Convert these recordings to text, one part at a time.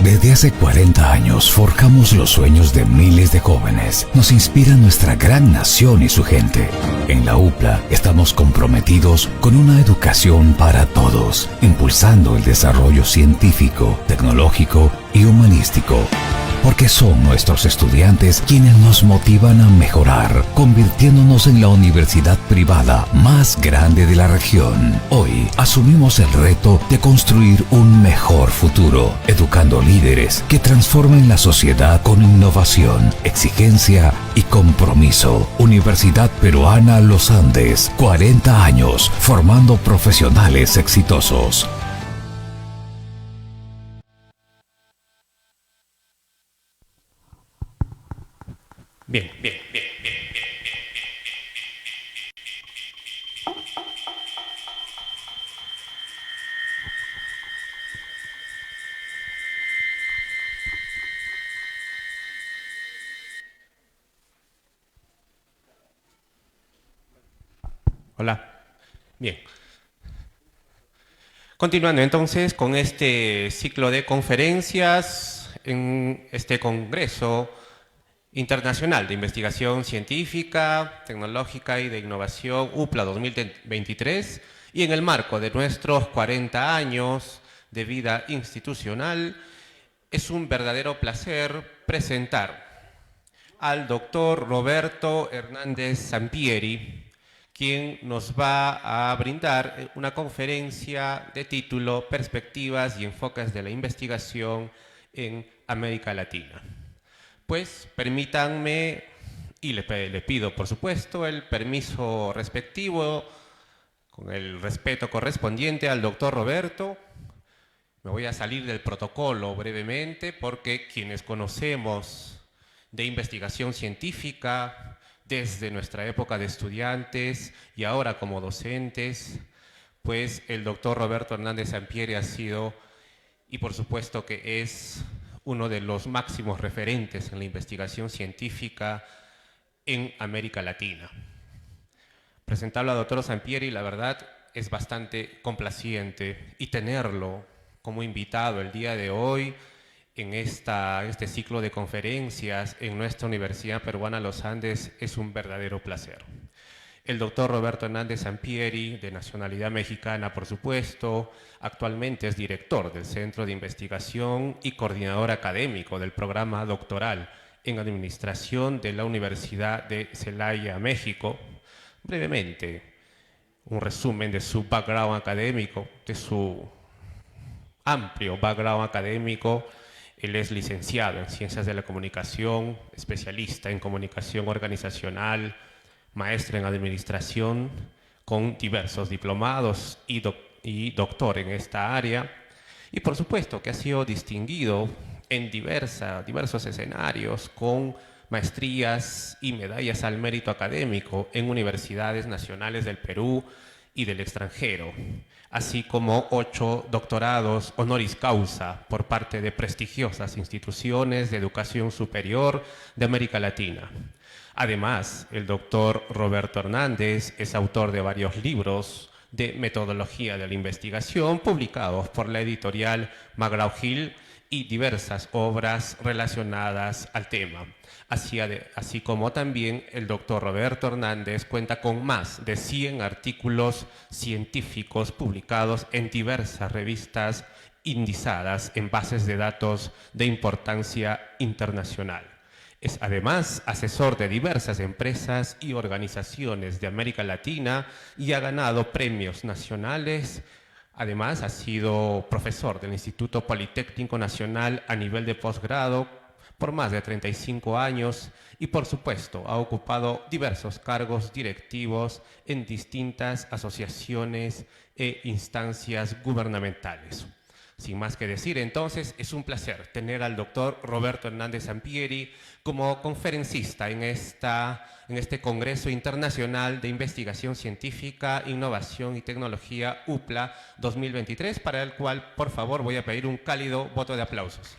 Desde hace 40 años forjamos los sueños de miles de jóvenes. Nos inspira nuestra gran nación y su gente. En la UPLA estamos comprometidos con una educación para todos, impulsando el desarrollo científico, tecnológico y humanístico. Porque son nuestros estudiantes quienes nos motivan a mejorar, convirtiéndonos en la universidad privada más grande de la región. Hoy asumimos el reto de construir un mejor futuro, educando líderes que transformen la sociedad con innovación, exigencia y compromiso. Universidad Peruana Los Andes, 40 años formando profesionales exitosos. Bien, bien, bien, bien. Hola. Bien. Continuando entonces con este ciclo de conferencias en este Congreso Internacional de Investigación Científica, Tecnológica y de Innovación UPLA 2023, y en el marco de nuestros 40 años de vida institucional, es un verdadero placer presentar al doctor Roberto Hernández Sampieri, quien nos va a brindar una conferencia de título Perspectivas y enfoques de la investigación en América Latina. Pues permítanme, y le pido por supuesto el permiso respectivo, con el respeto correspondiente al doctor Roberto. Me voy a salir del protocolo brevemente porque quienes conocemos de investigación científica desde nuestra época de estudiantes y ahora como docentes, pues el doctor Roberto Hernández Sampieri ha sido, y por supuesto que es, uno de los máximos referentes en la investigación científica en América Latina. Presentarlo al doctor Sampieri, la verdad, es bastante complaciente, y tenerlo como invitado el día de hoy en este ciclo de conferencias en nuestra Universidad Peruana Los Andes es un verdadero placer. El doctor Roberto Hernández Sampieri, de nacionalidad mexicana por supuesto, actualmente es director del Centro de Investigación y coordinador académico del programa doctoral en Administración de la Universidad de Celaya, México. Brevemente, un resumen de su background académico, de su amplio background académico. Él es licenciado en Ciencias de la Comunicación, especialista en comunicación organizacional, maestro en administración, con diversos diplomados y doctor en esta área. Y por supuesto que ha sido distinguido en diversos escenarios con maestrías y medallas al mérito académico en universidades nacionales del Perú y del extranjero, así como 8 doctorados honoris causa por parte de prestigiosas instituciones de educación superior de América Latina. Además, el doctor Roberto Hernández es autor de varios libros de metodología de la investigación publicados por la editorial McGraw-Hill y diversas obras relacionadas al tema. Así como también el doctor Roberto Hernández cuenta con más de 100 artículos científicos publicados en diversas revistas indizadas en bases de datos de importancia internacional. Es además asesor de diversas empresas y organizaciones de América Latina y ha ganado premios nacionales. Además, ha sido profesor del Instituto Politécnico Nacional a nivel de posgrado por más de 35 años y, por supuesto, ha ocupado diversos cargos directivos en distintas asociaciones e instancias gubernamentales. Sin más que decir, entonces, es un placer tener al doctor Roberto Hernández Sampieri como conferencista en este Congreso Internacional de Investigación Científica, Innovación y Tecnología UPLA 2023, para el cual, por favor, voy a pedir un cálido voto de aplausos.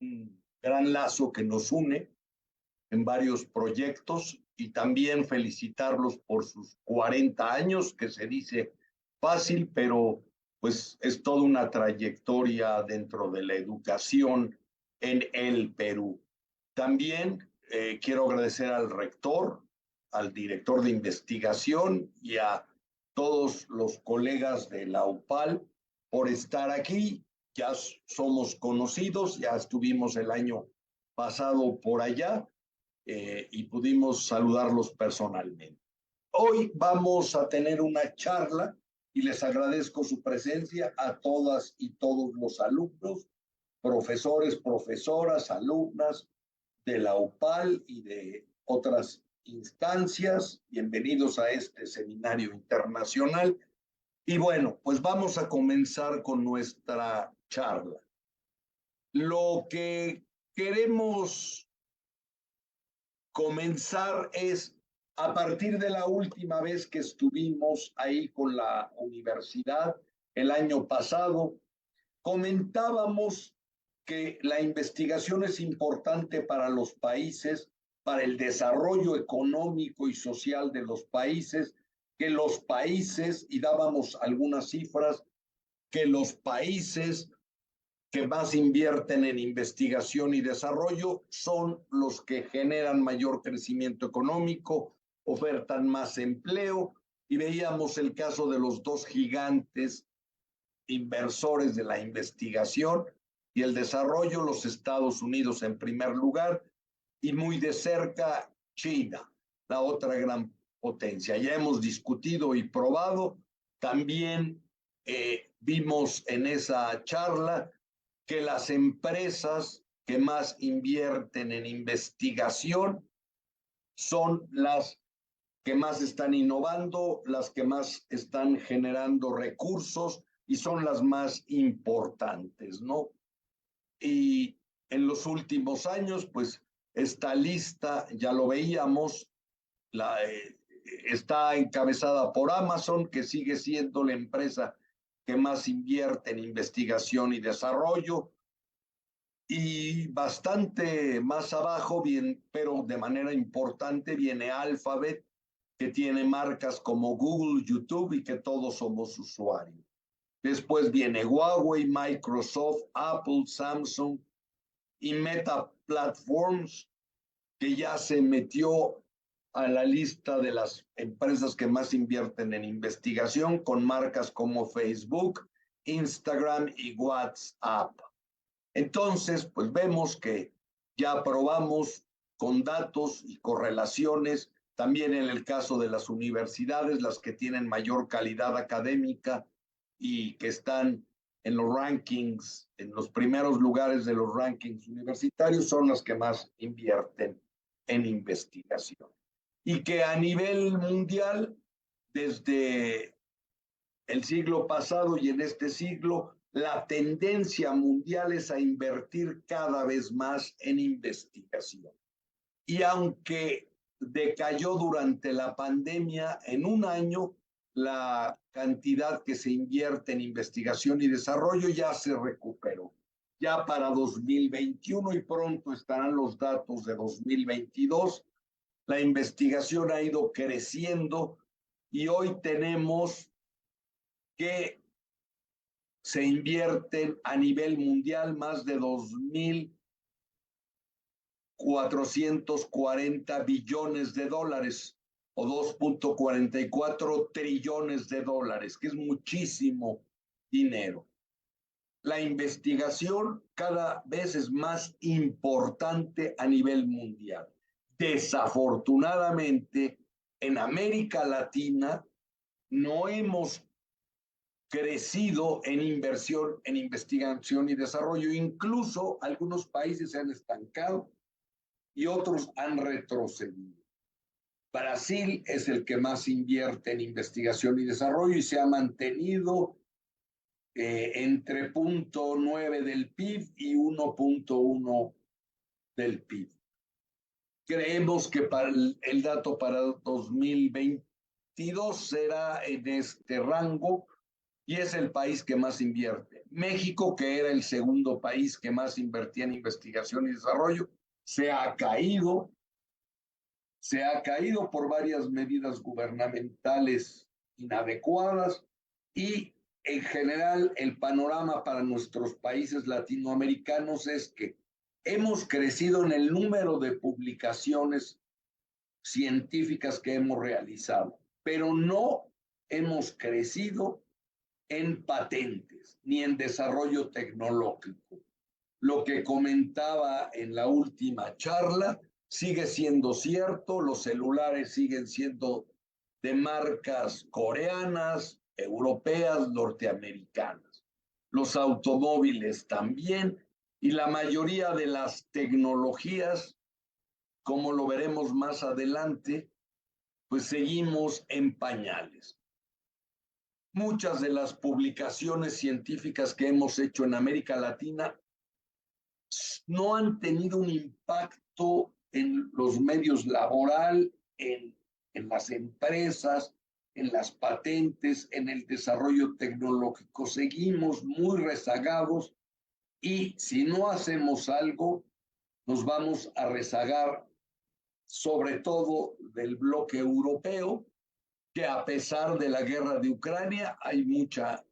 un gran lazo que nos une en varios proyectos y también felicitarlos por sus 40 años, que se dice fácil, pero pues es toda una trayectoria dentro de la educación en el Perú. También quiero agradecer al rector, al director de investigación y a todos los colegas de la UPAL por estar aquí. Ya somos conocidos, ya estuvimos el año pasado por allá y pudimos saludarlos personalmente. Hoy vamos a tener una charla y les agradezco su presencia a todas y todos los alumnos, profesores, profesoras, alumnas de la UPAL y de otras instancias. Bienvenidos a este seminario internacional. Y bueno, pues vamos a comenzar con nuestra charla. Lo que queremos comenzar es, a partir de la última vez que estuvimos ahí con la universidad, el año pasado, comentábamos que la investigación es importante para los países, para el desarrollo económico y social de los países, que los países, y dábamos algunas cifras, que los países que más invierten en investigación y desarrollo son los que generan mayor crecimiento económico, ofertan más empleo, y veíamos el caso de los dos gigantes inversores de la investigación y el desarrollo, los Estados Unidos en primer lugar, y muy de cerca China, la otra gran potencia. Ya hemos discutido y probado, también vimos en esa charla que las empresas que más invierten en investigación son las que más están innovando, las que más están generando recursos y son las más importantes, ¿no? Y en los últimos años, pues esta lista, ya lo veíamos, está encabezada por Amazon, que sigue siendo la empresa que más invierte en investigación y desarrollo, y bastante más abajo, bien, pero de manera importante, viene Alphabet, que tiene marcas como Google, YouTube y que todos somos usuarios. Después viene Huawei, Microsoft, Apple, Samsung y Meta Platforms, que ya se metió a la lista de las empresas que más invierten en investigación, con marcas como Facebook, Instagram y WhatsApp. Entonces, pues vemos que ya probamos con datos y correlaciones, también en el caso de las universidades, las que tienen mayor calidad académica y que están en los rankings, en los primeros lugares de los rankings universitarios, son las que más invierten en investigación. Y que a nivel mundial, desde el siglo pasado y en este siglo, la tendencia mundial es a invertir cada vez más en investigación. Y aunque decayó durante la pandemia, en un año la cantidad que se invierte en investigación y desarrollo ya se recuperó. Ya para 2021 y pronto estarán los datos de 2022, la investigación ha ido creciendo y hoy tenemos que se invierten a nivel mundial más de 2.440 billones de dólares o 2.44 trillones de dólares, que es muchísimo dinero. La investigación cada vez es más importante a nivel mundial. Desafortunadamente, en América Latina no hemos crecido en inversión en investigación y desarrollo. Incluso algunos países se han estancado y otros han retrocedido. Brasil es el que más invierte en investigación y desarrollo y se ha mantenido entre 0.9 del PIB y 1.1 del PIB. Creemos que para el dato para 2022 será en este rango, y es el país que más invierte. México, que era el segundo país que más invertía en investigación y desarrollo, se ha caído por varias medidas gubernamentales inadecuadas y en general el panorama para nuestros países latinoamericanos es que hemos crecido en el número de publicaciones científicas que hemos realizado, pero no hemos crecido en patentes ni en desarrollo tecnológico. Lo que comentaba en la última charla sigue siendo cierto, los celulares siguen siendo de marcas coreanas, europeas, norteamericanas. Los automóviles también, y la mayoría de las tecnologías, como lo veremos más adelante, pues seguimos en pañales. Muchas de las publicaciones científicas que hemos hecho en América Latina no han tenido un impacto en los medios laboral, en las empresas, en las patentes, en el desarrollo tecnológico. Seguimos muy rezagados y si no hacemos algo, nos vamos a rezagar sobre todo del bloque europeo, que a pesar de la guerra de Ucrania hay mucha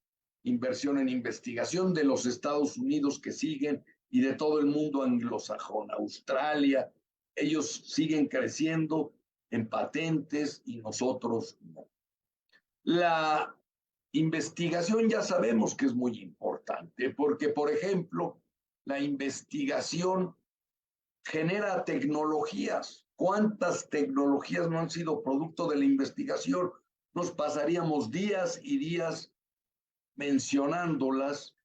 inversión en investigación de los Estados Unidos que siguen y de todo el mundo anglosajón, Australia, ellos siguen creciendo en patentes y nosotros no. La investigación ya sabemos que es muy importante porque, por ejemplo, la investigación genera tecnologías. ¿Cuántas tecnologías no han sido producto de la investigación? Nos pasaríamos días y días mencionándolas,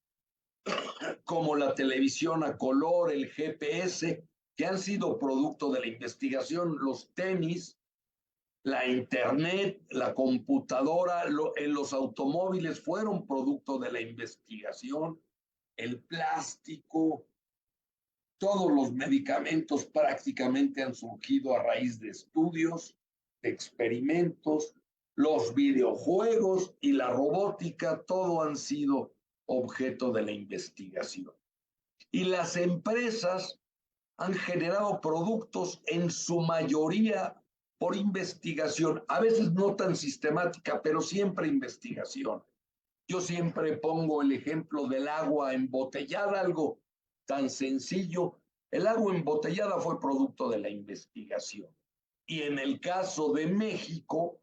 como la televisión a color, el GPS, que han sido producto de la investigación, los tenis, la internet, la computadora, los automóviles fueron producto de la investigación, el plástico, todos los medicamentos prácticamente han surgido a raíz de estudios, de experimentos, los videojuegos y la robótica, todo han sido objeto de la investigación. Y las empresas han generado productos en su mayoría por investigación, a veces no tan sistemática, pero siempre investigación. Yo siempre pongo el ejemplo del agua embotellada, algo tan sencillo. El agua embotellada fue producto de la investigación. Y en el caso de México,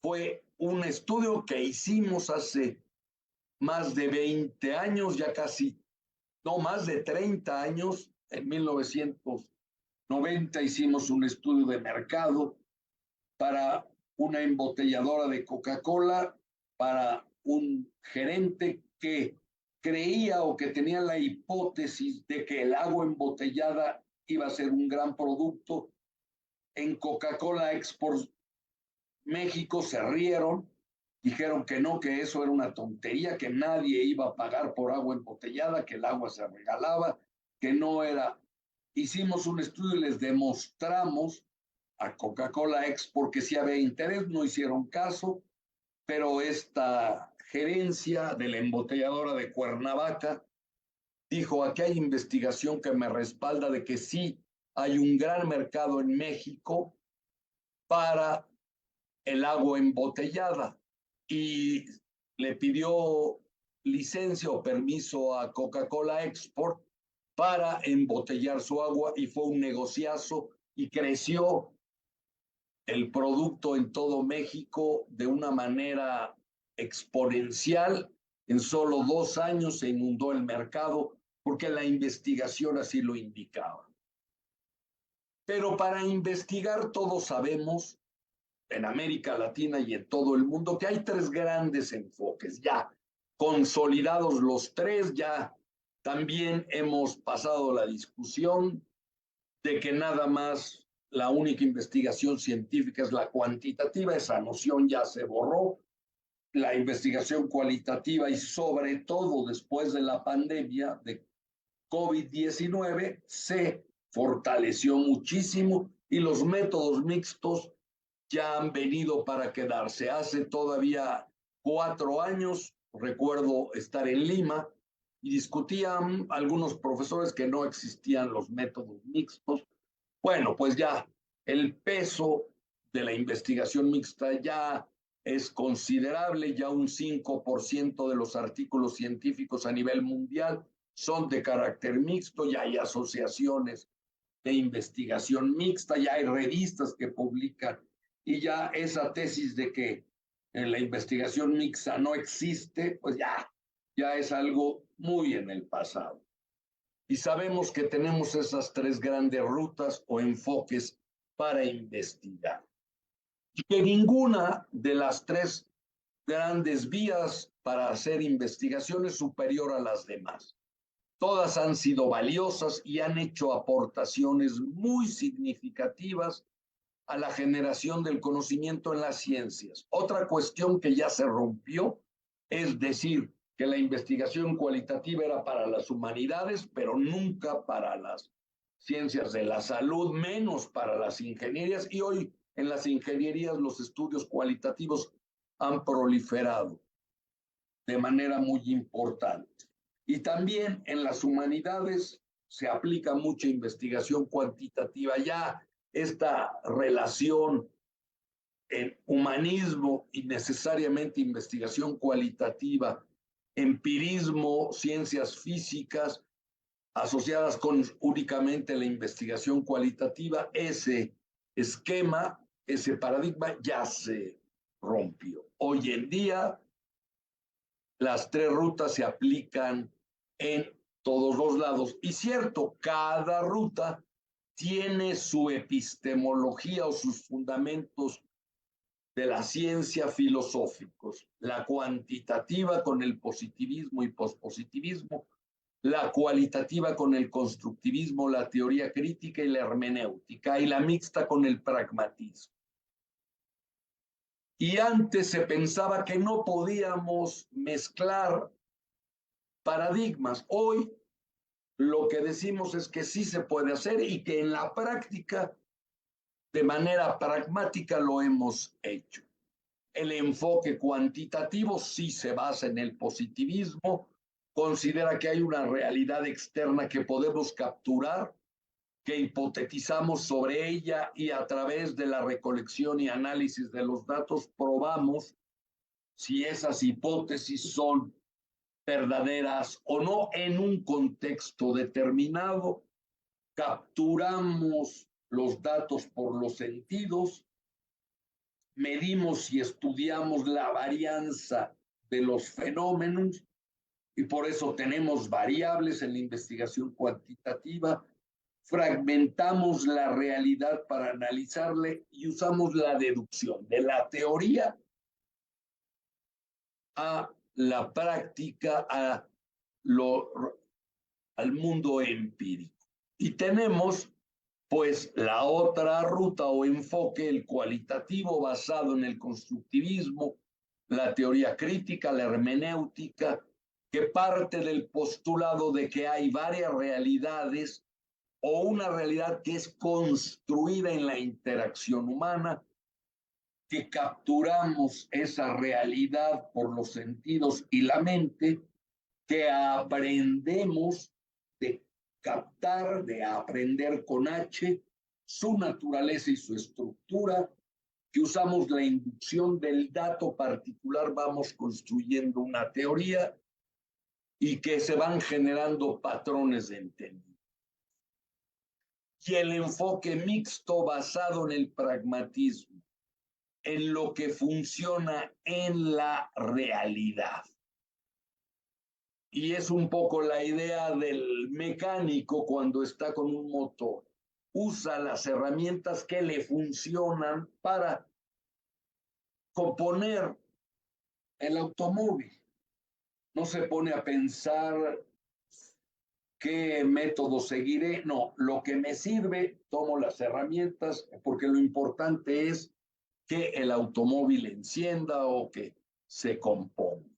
fue un estudio que hicimos hace más de 20 años, ya casi, no, más de 30 años. En 1990 hicimos un estudio de mercado para una embotelladora de Coca-Cola, para un gerente que creía o que tenía la hipótesis de que el agua embotellada iba a ser un gran producto. En Coca-Cola Export México se rieron, dijeron que no, que eso era una tontería, que nadie iba a pagar por agua embotellada, que el agua se regalaba, que no era. Hicimos un estudio y les demostramos a Coca-Cola Export que sí había interés, no hicieron caso, pero esta gerencia de la embotelladora de Cuernavaca dijo: aquí hay investigación que me respalda de que sí hay un gran mercado en México para el agua embotellada, y le pidió licencia o permiso a Coca-Cola Export para embotellar su agua, y fue un negociazo y creció el producto en todo México de una manera exponencial. En solo 2 años se inundó el mercado porque la investigación así lo indicaba. Pero para investigar todos sabemos, en América Latina y en todo el mundo, que hay 3 grandes enfoques, ya consolidados los 3, ya también hemos pasado la discusión de que nada más la única investigación científica es la cuantitativa, esa noción ya se borró. La investigación cualitativa, y sobre todo después de la pandemia de COVID-19, se fortaleció muchísimo y los métodos mixtos ya han venido para quedarse. Hace todavía 4 años, recuerdo estar en Lima, y discutían algunos profesores que no existían los métodos mixtos. Bueno, pues ya el peso de la investigación mixta ya es considerable, ya un 5% de los artículos científicos a nivel mundial son de carácter mixto, ya hay asociaciones de investigación mixta, ya hay revistas que publican, y ya esa tesis de que la investigación mixta no existe, pues ya es algo muy en el pasado. Y sabemos que tenemos esas 3 grandes rutas o enfoques para investigar. Y que ninguna de las 3 grandes vías para hacer investigación es superior a las demás. Todas han sido valiosas y han hecho aportaciones muy significativas a la generación del conocimiento en las ciencias. Otra cuestión que ya se rompió es decir que la investigación cualitativa era para las humanidades, pero nunca para las ciencias de la salud, menos para las ingenierías, y hoy en las ingenierías los estudios cualitativos han proliferado de manera muy importante. Y también en las humanidades se aplica mucha investigación cuantitativa. Ya esta relación en humanismo y necesariamente investigación cualitativa, empirismo, ciencias físicas, asociadas con únicamente la investigación cualitativa, ese esquema, ese paradigma ya se rompió. Hoy en día, las 3 rutas se aplican en todos los lados. Y cierto, cada ruta tiene su epistemología o sus fundamentos de la ciencia filosóficos. La cuantitativa con el positivismo y pospositivismo, la cualitativa con el constructivismo, la teoría crítica y la hermenéutica, y la mixta con el pragmatismo. Y antes se pensaba que no podíamos mezclar paradigmas. Hoy lo que decimos es que sí se puede hacer y que en la práctica, de manera pragmática, lo hemos hecho. El enfoque cuantitativo sí se basa en el positivismo, considera que hay una realidad externa que podemos capturar, que hipotetizamos sobre ella y a través de la recolección y análisis de los datos probamos si esas hipótesis son verdaderas o no en un contexto determinado. Capturamos los datos por los sentidos, medimos y estudiamos la varianza de los fenómenos y por eso tenemos variables en la investigación cuantitativa, fragmentamos la realidad para analizarle y usamos la deducción de la teoría a la práctica, al mundo empírico. Y tenemos pues la otra ruta o enfoque, el cualitativo basado en el constructivismo, la teoría crítica, la hermenéutica, que parte del postulado de que hay varias realidades o una realidad que es construida en la interacción humana, que capturamos esa realidad por los sentidos y la mente, que aprendemos de captar, de aprender con H, su naturaleza y su estructura, que usamos la inducción del dato particular, vamos construyendo una teoría y que se van generando patrones de entendimiento. Y el enfoque mixto basado en el pragmatismo, en lo que funciona en la realidad. Y es un poco la idea del mecánico cuando está con un motor. Usa las herramientas que le funcionan para componer el automóvil. No se pone a pensar qué método seguiré. No, lo que me sirve, tomo las herramientas, porque lo importante es que el automóvil encienda o que se componga.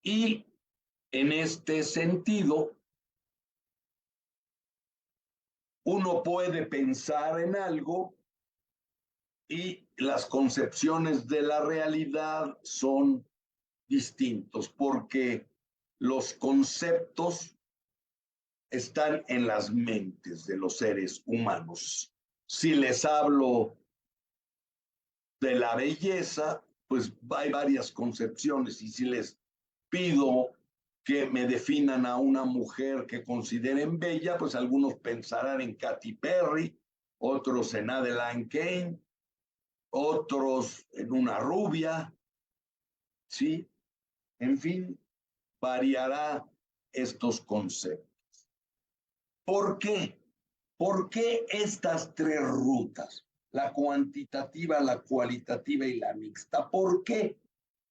Y en este sentido, uno puede pensar en algo y las concepciones de la realidad son distintos, porque los conceptos están en las mentes de los seres humanos. Si les hablo de la belleza, pues hay varias concepciones, y si les pido que me definan a una mujer que consideren bella, pues algunos pensarán en Katy Perry, otros en Adeline Kane, otros en una rubia, ¿sí? En fin, variará estos conceptos. ¿Por qué? ¿Por qué estas tres rutas? La cuantitativa, la cualitativa y la mixta. ¿Por qué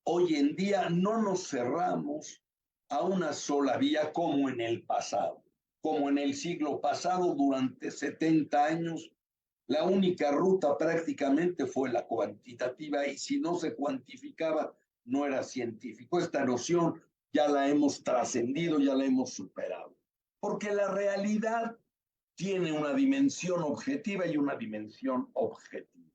hoy en día no nos cerramos a una sola vía como en el pasado? Como en el siglo pasado, durante 70 años, la única ruta prácticamente fue la cuantitativa, y si no se cuantificaba, no era científico. Esta noción ya la hemos trascendido, ya la hemos superado. Porque la realidad tiene una dimensión objetiva y una dimensión objetiva.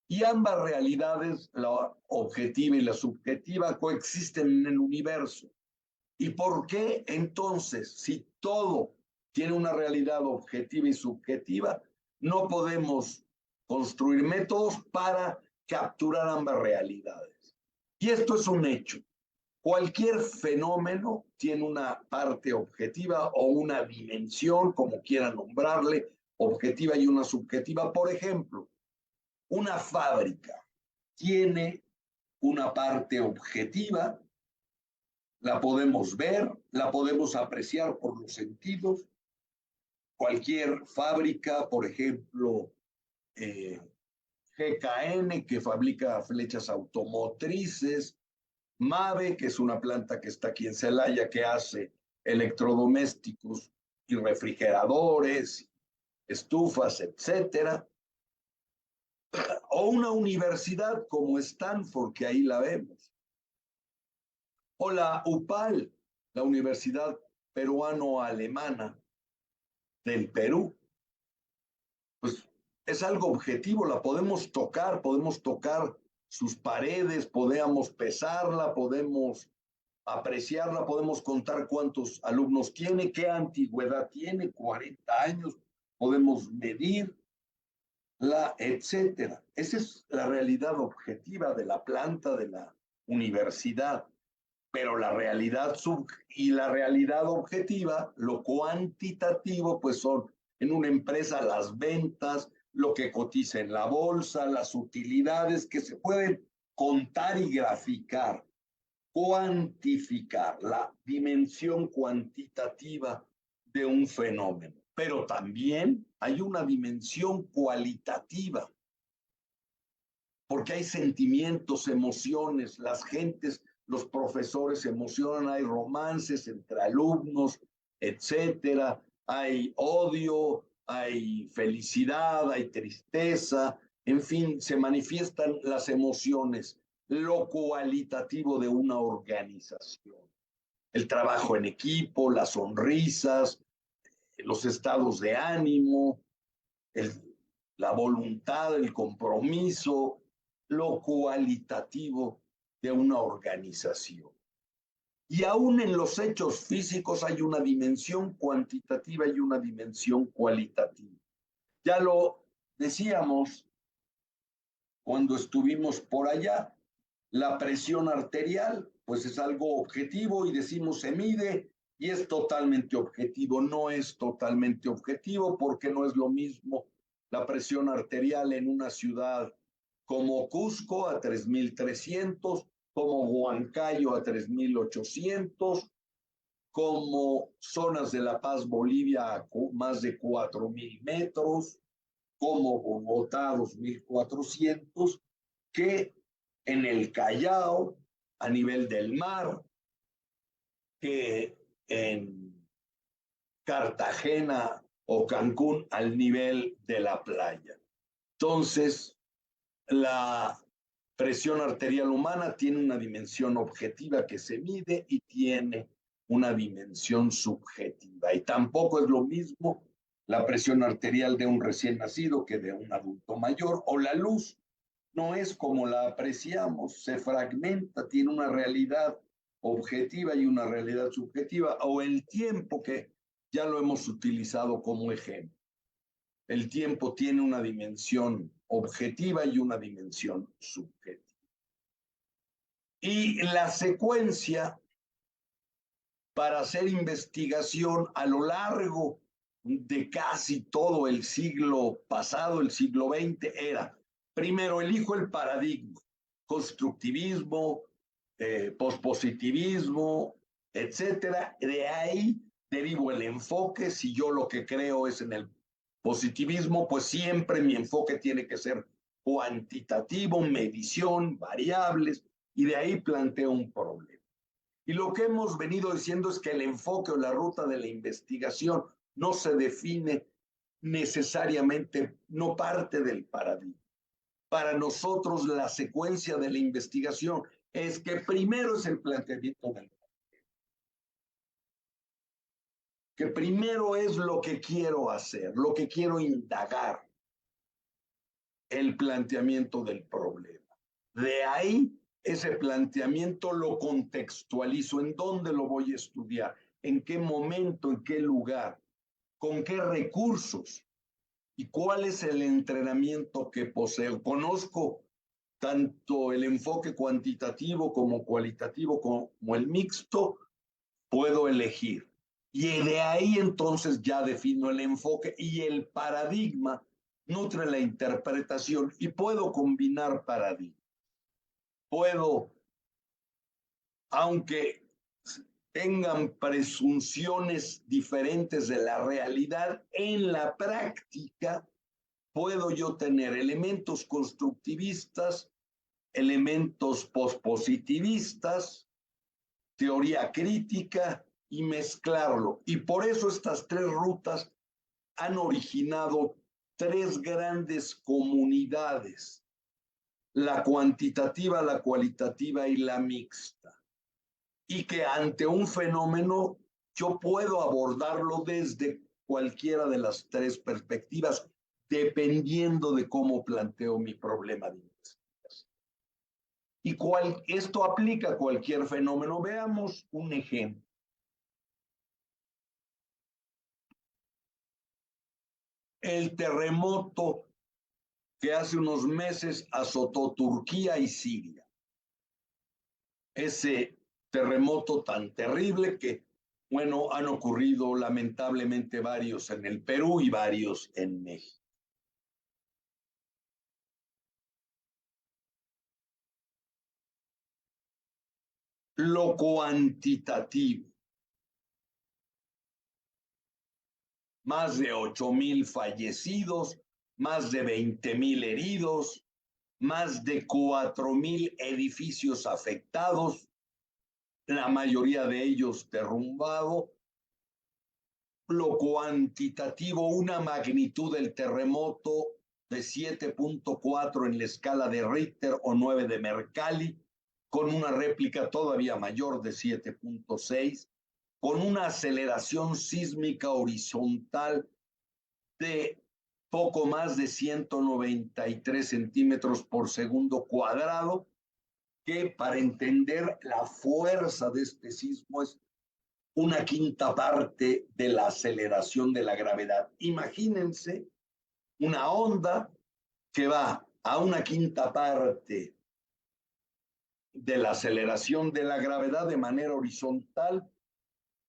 Y ambas realidades, la objetiva y la subjetiva, coexisten en el universo. ¿Y por qué entonces, si todo tiene una realidad objetiva y subjetiva, no podemos construir métodos para capturar ambas realidades? Y esto es un hecho. Cualquier fenómeno tiene una parte objetiva o una dimensión, como quieran nombrarle, objetiva y una subjetiva. Por ejemplo, una fábrica tiene una parte objetiva, la podemos ver, la podemos apreciar por los sentidos. Cualquier fábrica, por ejemplo, GKN, que fabrica flechas automotrices, MAVE, que es una planta que está aquí en Celaya, que hace electrodomésticos y refrigeradores, estufas, etcétera. O una universidad como Stanford, que ahí la vemos. O la UPAL, la Universidad Peruano-Alemana del Perú. Pues es algo objetivo, la podemos tocar sus paredes, podemos pesarla, podemos apreciarla, podemos contar cuántos alumnos tiene, qué antigüedad tiene, 40 años, podemos medirla, etcétera. Esa es la realidad objetiva de la planta de la universidad. Pero la realidad y la realidad objetiva, lo cuantitativo, pues son en una empresa las ventas, lo que cotiza en la bolsa, las utilidades que se pueden contar y graficar, cuantificar la dimensión cuantitativa de un fenómeno. Pero también hay una dimensión cualitativa, porque hay sentimientos, emociones, las gentes, los profesores se emocionan, hay romances entre alumnos, etcétera, hay odio, hay felicidad, hay tristeza, en fin, se manifiestan las emociones, lo cualitativo de una organización, el trabajo en equipo, las sonrisas, los estados de ánimo, la voluntad, el compromiso, lo cualitativo de una organización. Y aún en los hechos físicos hay una dimensión cuantitativa y una dimensión cualitativa. Ya lo decíamos cuando estuvimos por allá, la presión arterial, pues es algo objetivo y decimos se mide y es totalmente objetivo. No es totalmente objetivo porque no es lo mismo la presión arterial en una ciudad como Cusco a 3,300, como Huancayo a 3,800, como zonas de La Paz, Bolivia, a más de 4,000 metros, como Bogotá 2,400, que en el Callao, a nivel del mar, que en Cartagena o Cancún, al nivel de la playa. Entonces, la presión arterial humana tiene una dimensión objetiva que se mide y tiene una dimensión subjetiva. Y tampoco es lo mismo la presión arterial de un recién nacido que de un adulto mayor, o la luz. no es como la apreciamos, se fragmenta, tiene una realidad objetiva y una realidad subjetiva, o el tiempo, que ya lo hemos utilizado como ejemplo. El tiempo tiene una dimensión objetiva y una dimensión subjetiva. Y la secuencia para hacer investigación a lo largo de casi todo el siglo pasado, el siglo XX, era: primero, elijo el paradigma, constructivismo, pospositivismo, etcétera. De ahí derivo el enfoque. Si yo lo que creo es en el positivismo, pues siempre mi enfoque tiene que ser cuantitativo, medición, variables, y de ahí planteo un problema. Y lo que hemos venido diciendo es que el enfoque o la ruta de la investigación no se define necesariamente, no parte del paradigma. Para nosotros, la secuencia de la investigación es que primero es el planteamiento del problema, que primero es lo que quiero hacer, lo que quiero indagar, el planteamiento del problema. De ahí, ese planteamiento lo contextualizo. ¿En dónde lo voy a estudiar? ¿En qué momento? ¿En qué lugar? ¿Con qué recursos? ¿Y cuál es el entrenamiento que poseo? Conozco tanto el enfoque cuantitativo como cualitativo como el mixto, puedo elegir. Y de ahí entonces ya defino el enfoque, y el paradigma nutre la interpretación, y puedo combinar paradigmas. Puedo, aunque tengan presunciones diferentes de la realidad, en la práctica puedo yo tener elementos constructivistas, elementos pospositivistas, teoría crítica, y mezclarlo. Y por eso estas tres rutas han originado tres grandes comunidades: la cuantitativa, la cualitativa y la mixta. Y que ante un fenómeno yo puedo abordarlo desde cualquiera de las tres perspectivas, dependiendo de cómo planteo mi problema de investigación. Y esto aplica a cualquier fenómeno. Veamos un ejemplo. El terremoto que hace unos meses azotó Turquía y Siria. Ese terremoto tan terrible que, bueno, han ocurrido lamentablemente varios en el Perú y varios en México. Lo cuantitativo: más de 8,000 fallecidos, más de 20,000 heridos, más de 4,000 edificios afectados, la mayoría de ellos derrumbados. Lo cuantitativo: una magnitud del terremoto de 7.4 en la escala de Richter o 9 de Mercalli, con una réplica todavía mayor de 7.6, con una aceleración sísmica horizontal de poco más de 193 centímetros por segundo cuadrado, que, para entender la fuerza de este sismo, es una quinta parte de la aceleración de la gravedad. Imagínense una onda que va a una quinta parte de la aceleración de la gravedad de manera horizontal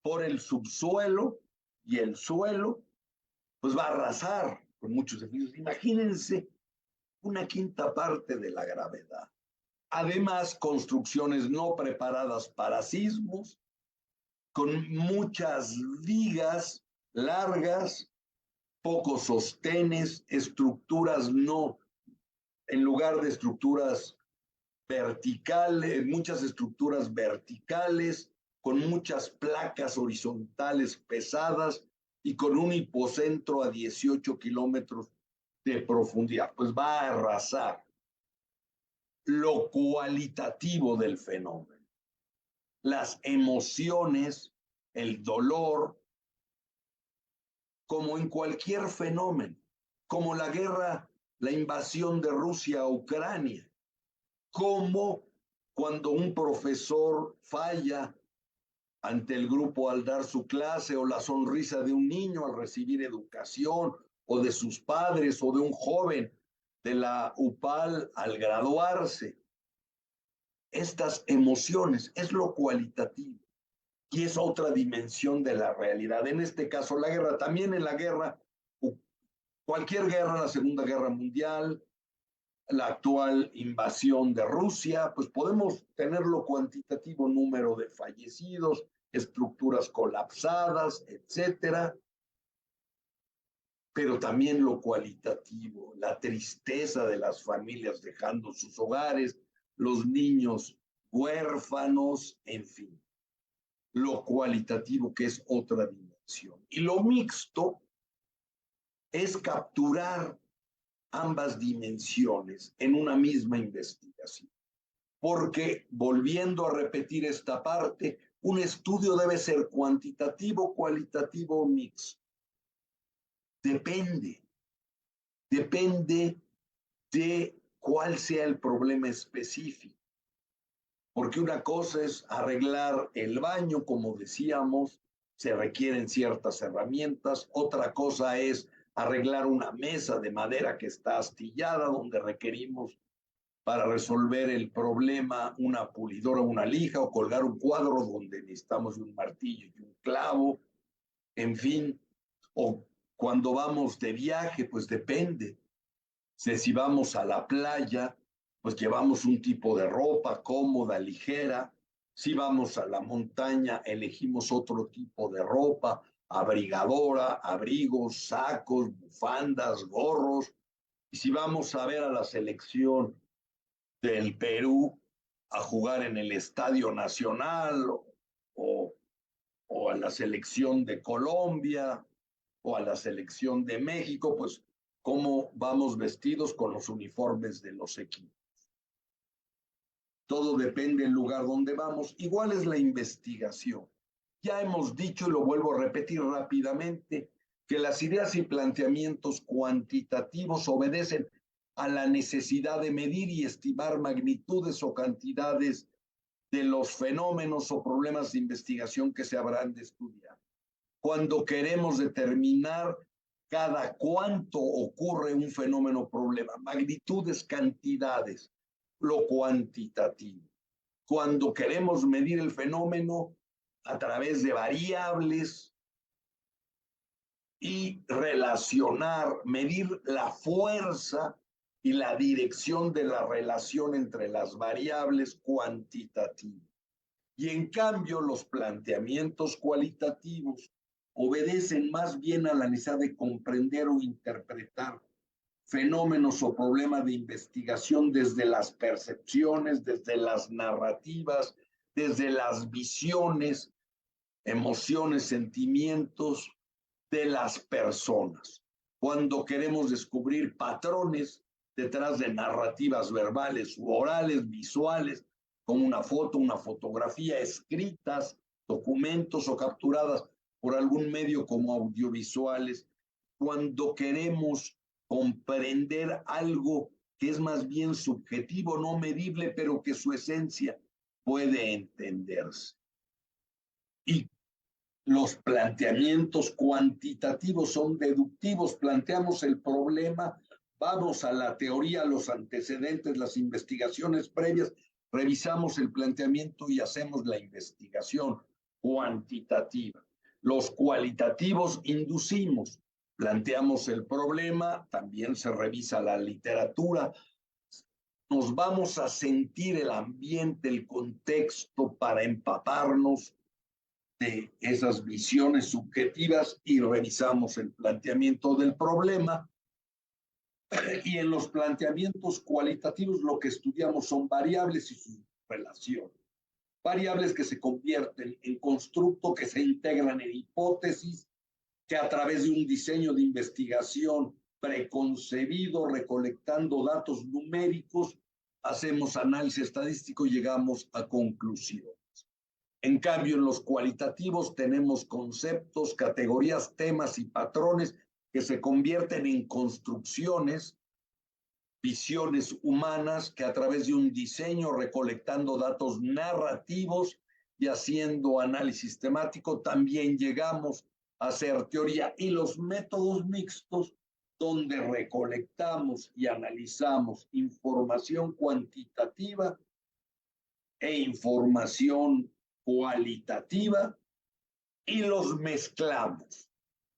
por el subsuelo, y el suelo pues va a arrasar con muchos edificios. Imagínense una quinta parte de la gravedad. Además, construcciones no preparadas para sismos, con muchas vigas largas, pocos sostenes, estructuras no, en lugar de estructuras verticales, muchas estructuras verticales, con muchas placas horizontales pesadas y con un hipocentro a 18 kilómetros de profundidad. Pues va a arrasar. Lo cualitativo del fenómeno: las emociones, el dolor, como en cualquier fenómeno, como la guerra la invasión de Rusia a Ucrania, como cuando un profesor falla ante el grupo al dar su clase, o la sonrisa de un niño al recibir educación, o de sus padres, o de un joven de la UPAL al graduarse. Estas emociones es lo cualitativo y es otra dimensión de la realidad. En este caso, la guerra. También en la guerra, cualquier guerra, la Segunda Guerra Mundial, la actual invasión de Rusia, pues podemos tener lo cuantitativo, número de fallecidos, estructuras colapsadas, etcétera, pero también lo cualitativo, la tristeza de las familias dejando sus hogares, los niños huérfanos, en fin, lo cualitativo, que es otra dimensión. Y lo mixto es capturar ambas dimensiones en una misma investigación. Porque, volviendo a repetir esta parte, un estudio debe ser cuantitativo, cualitativo o mixto. Depende de cuál sea el problema específico. Porque una cosa es arreglar el baño, como decíamos, se requieren ciertas herramientas. Otra cosa es arreglar una mesa de madera que está astillada, donde requerimos para resolver el problema una pulidora, una lija, o colgar un cuadro donde necesitamos un martillo y un clavo, en fin. O cuando vamos de viaje, pues depende. Si vamos a la playa, pues llevamos un tipo de ropa cómoda, ligera. Si vamos a la montaña, elegimos otro tipo de ropa, abrigadora, abrigos, sacos, bufandas, gorros. Y si vamos a ver a la selección del Perú a jugar en el Estadio Nacional, o a la selección de Colombia, o a la selección de México, pues cómo vamos vestidos con los uniformes de los equipos. Todo depende del lugar donde vamos. Igual es la investigación. Ya hemos dicho, y lo vuelvo a repetir rápidamente, que las ideas y planteamientos cuantitativos obedecen a la necesidad de medir y estimar magnitudes o cantidades de los fenómenos o problemas de investigación que se habrán de estudiar. Cuando queremos determinar cada cuánto ocurre un fenómeno o problema, magnitudes, cantidades, lo cuantitativo. Cuando queremos medir el fenómeno a través de variables y relacionar, medir la fuerza y la dirección de la relación entre las variables, cuantitativo. Y en cambio, los planteamientos cualitativos obedecen más bien a la necesidad de comprender o interpretar fenómenos o problemas de investigación desde las percepciones, desde las narrativas, desde las visiones, emociones, sentimientos de las personas. Cuando queremos descubrir patrones detrás de narrativas verbales u orales, visuales, como una foto, una fotografía, escritas, documentos o capturadas por algún medio como audiovisuales, cuando queremos comprender algo que es más bien subjetivo, no medible, pero que su esencia puede entenderse. Y los planteamientos cuantitativos son deductivos, planteamos el problema, vamos a la teoría, los antecedentes, las investigaciones previas, revisamos el planteamiento y hacemos la investigación cuantitativa. Los cualitativos inducimos, planteamos el problema, también se revisa la literatura, nos vamos a sentir el ambiente, el contexto para empaparnos de esas visiones subjetivas y revisamos el planteamiento del problema. Y en los planteamientos cualitativos lo que estudiamos son variables y su relación. Variables que se convierten en constructo, que se integran en hipótesis, que a través de un diseño de investigación preconcebido, recolectando datos numéricos, hacemos análisis estadístico y llegamos a conclusiones. En cambio, en los cualitativos tenemos conceptos, categorías, temas y patrones que se convierten en construcciones visiones humanas que a través de un diseño, recolectando datos narrativos y haciendo análisis temático, también llegamos a hacer teoría. Y los métodos mixtos, donde recolectamos y analizamos información cuantitativa e información cualitativa y los mezclamos.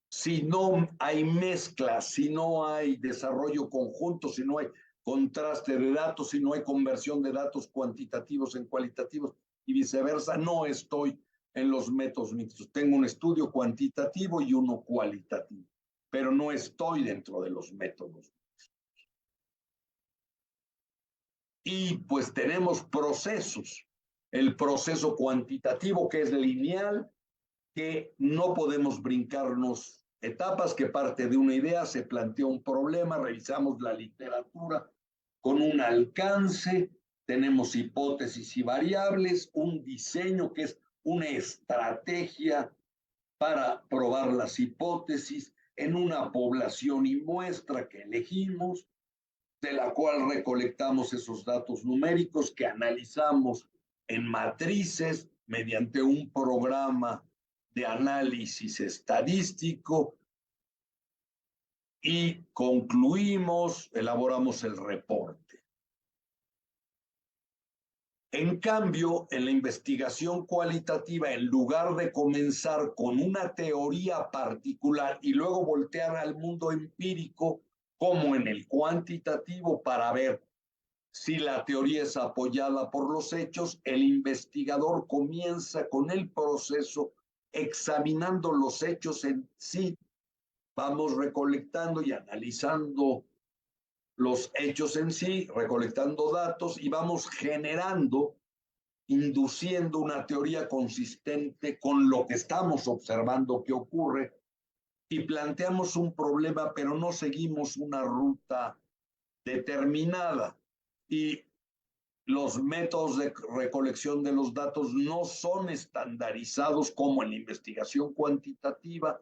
Si no hay mezcla, si no hay desarrollo conjunto, si no hay contraste de datos, si no hay conversión de datos cuantitativos en cualitativos y viceversa, no estoy en los métodos mixtos. Tengo un estudio cuantitativo y uno cualitativo, pero no estoy dentro de los métodos. Y pues tenemos procesos. El proceso cuantitativo, que es lineal, que no podemos brincarnos etapas, que parte de una idea, se plantea un problema, revisamos la literatura con un alcance, tenemos hipótesis y variables, un diseño que es una estrategia para probar las hipótesis en una población y muestra que elegimos, de la cual recolectamos esos datos numéricos que analizamos en matrices mediante un programa de análisis estadístico y concluimos, elaboramos el reporte. En cambio, en la investigación cualitativa, en lugar de comenzar con una teoría particular y luego voltear al mundo empírico, como en el cuantitativo, para ver si la teoría es apoyada por los hechos, el investigador comienza con el proceso examinando los hechos en sí. Vamos recolectando y analizando los hechos en sí, recolectando datos y vamos generando, induciendo una teoría consistente con lo que estamos observando que ocurre y planteamos un problema, pero no seguimos una ruta determinada. Y los métodos de recolección de los datos no son estandarizados como en la investigación cuantitativa,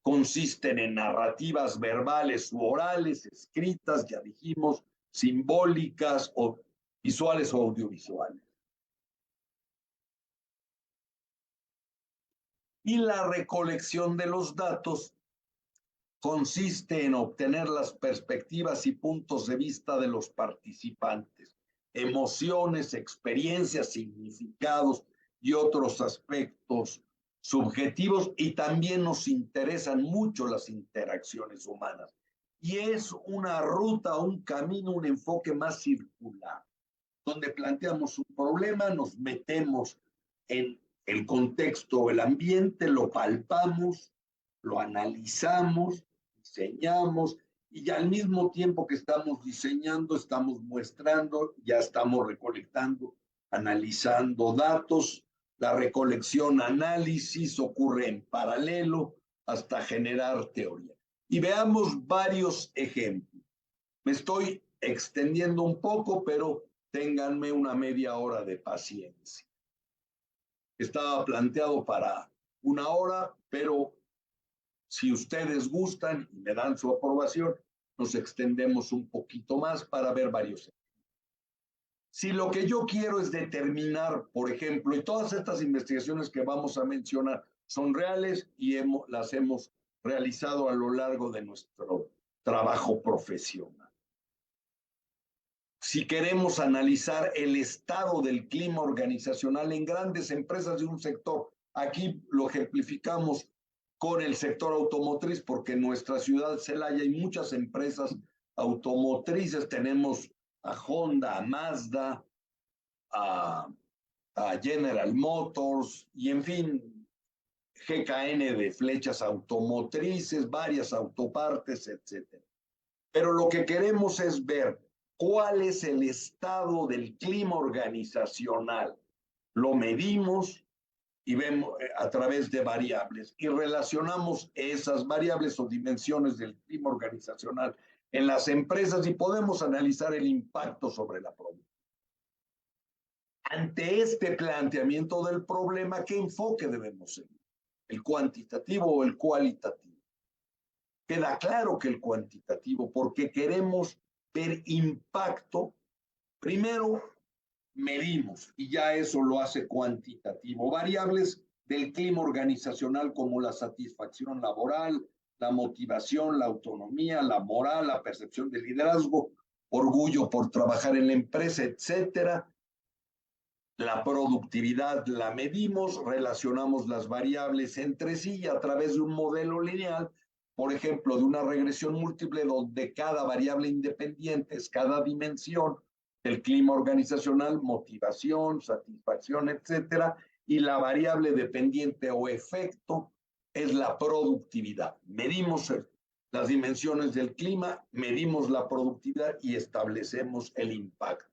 consisten en narrativas verbales u orales, escritas, ya dijimos, simbólicas o visuales o audiovisuales. Y la recolección de los datos consiste en obtener las perspectivas y puntos de vista de los participantes, emociones, experiencias, significados y otros aspectos subjetivos, y también nos interesan mucho las interacciones humanas. Y es una ruta, un camino, un enfoque más circular, donde planteamos un problema, nos metemos en el contexto, el ambiente, lo palpamos, lo analizamos, diseñamos, y al mismo tiempo que estamos diseñando, estamos muestrando, ya estamos recolectando, analizando datos. La recolección, análisis ocurre en paralelo hasta generar teoría. Y veamos varios ejemplos. Me estoy extendiendo un poco, pero ténganme una media hora de paciencia. Estaba planteado para una hora, pero si ustedes gustan y me dan su aprobación, nos extendemos un poquito más para ver varios ejemplos. Si lo que yo quiero es determinar, por ejemplo, y todas estas investigaciones que vamos a mencionar son reales y las hemos realizado a lo largo de nuestro trabajo profesional. Si queremos analizar el estado del clima organizacional en grandes empresas de un sector, aquí lo ejemplificamos con el sector automotriz, porque en nuestra ciudad Celaya hay muchas empresas automotrices, tenemos a Honda, a Mazda, a General Motors y en fin, GKN de flechas automotrices, varias autopartes, etc. Pero lo que queremos es ver cuál es el estado del clima organizacional. Lo medimos y vemos a través de variables y relacionamos esas variables o dimensiones del clima organizacional en las empresas y podemos analizar el impacto sobre la producción. Ante este planteamiento del problema, ¿qué enfoque debemos seguir? ¿El cuantitativo o el cualitativo? Queda claro que el cuantitativo, porque queremos ver impacto, primero medimos, y ya eso lo hace cuantitativo, variables del clima organizacional como la satisfacción laboral, la motivación, la autonomía, la moral, la percepción de liderazgo, orgullo por trabajar en la empresa, etcétera. La productividad la medimos, relacionamos las variables entre sí y a través de un modelo lineal, por ejemplo, de una regresión múltiple donde cada variable independiente es cada dimensión del clima organizacional, motivación, satisfacción, etcétera, y la variable dependiente o efecto es la productividad. Medimos las dimensiones del clima, medimos la productividad y establecemos el impacto.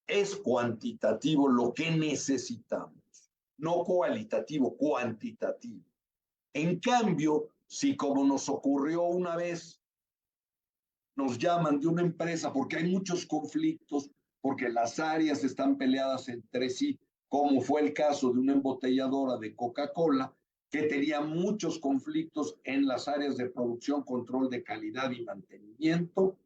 Es cuantitativo lo que necesitamos, no cualitativo, cuantitativo. En cambio, si como nos ocurrió una vez, nos llaman de una empresa porque hay muchos conflictos, porque las áreas están peleadas entre sí, como fue el caso de una embotelladora de Coca-Cola, que tenía muchos conflictos en las áreas de producción, control de calidad y mantenimiento,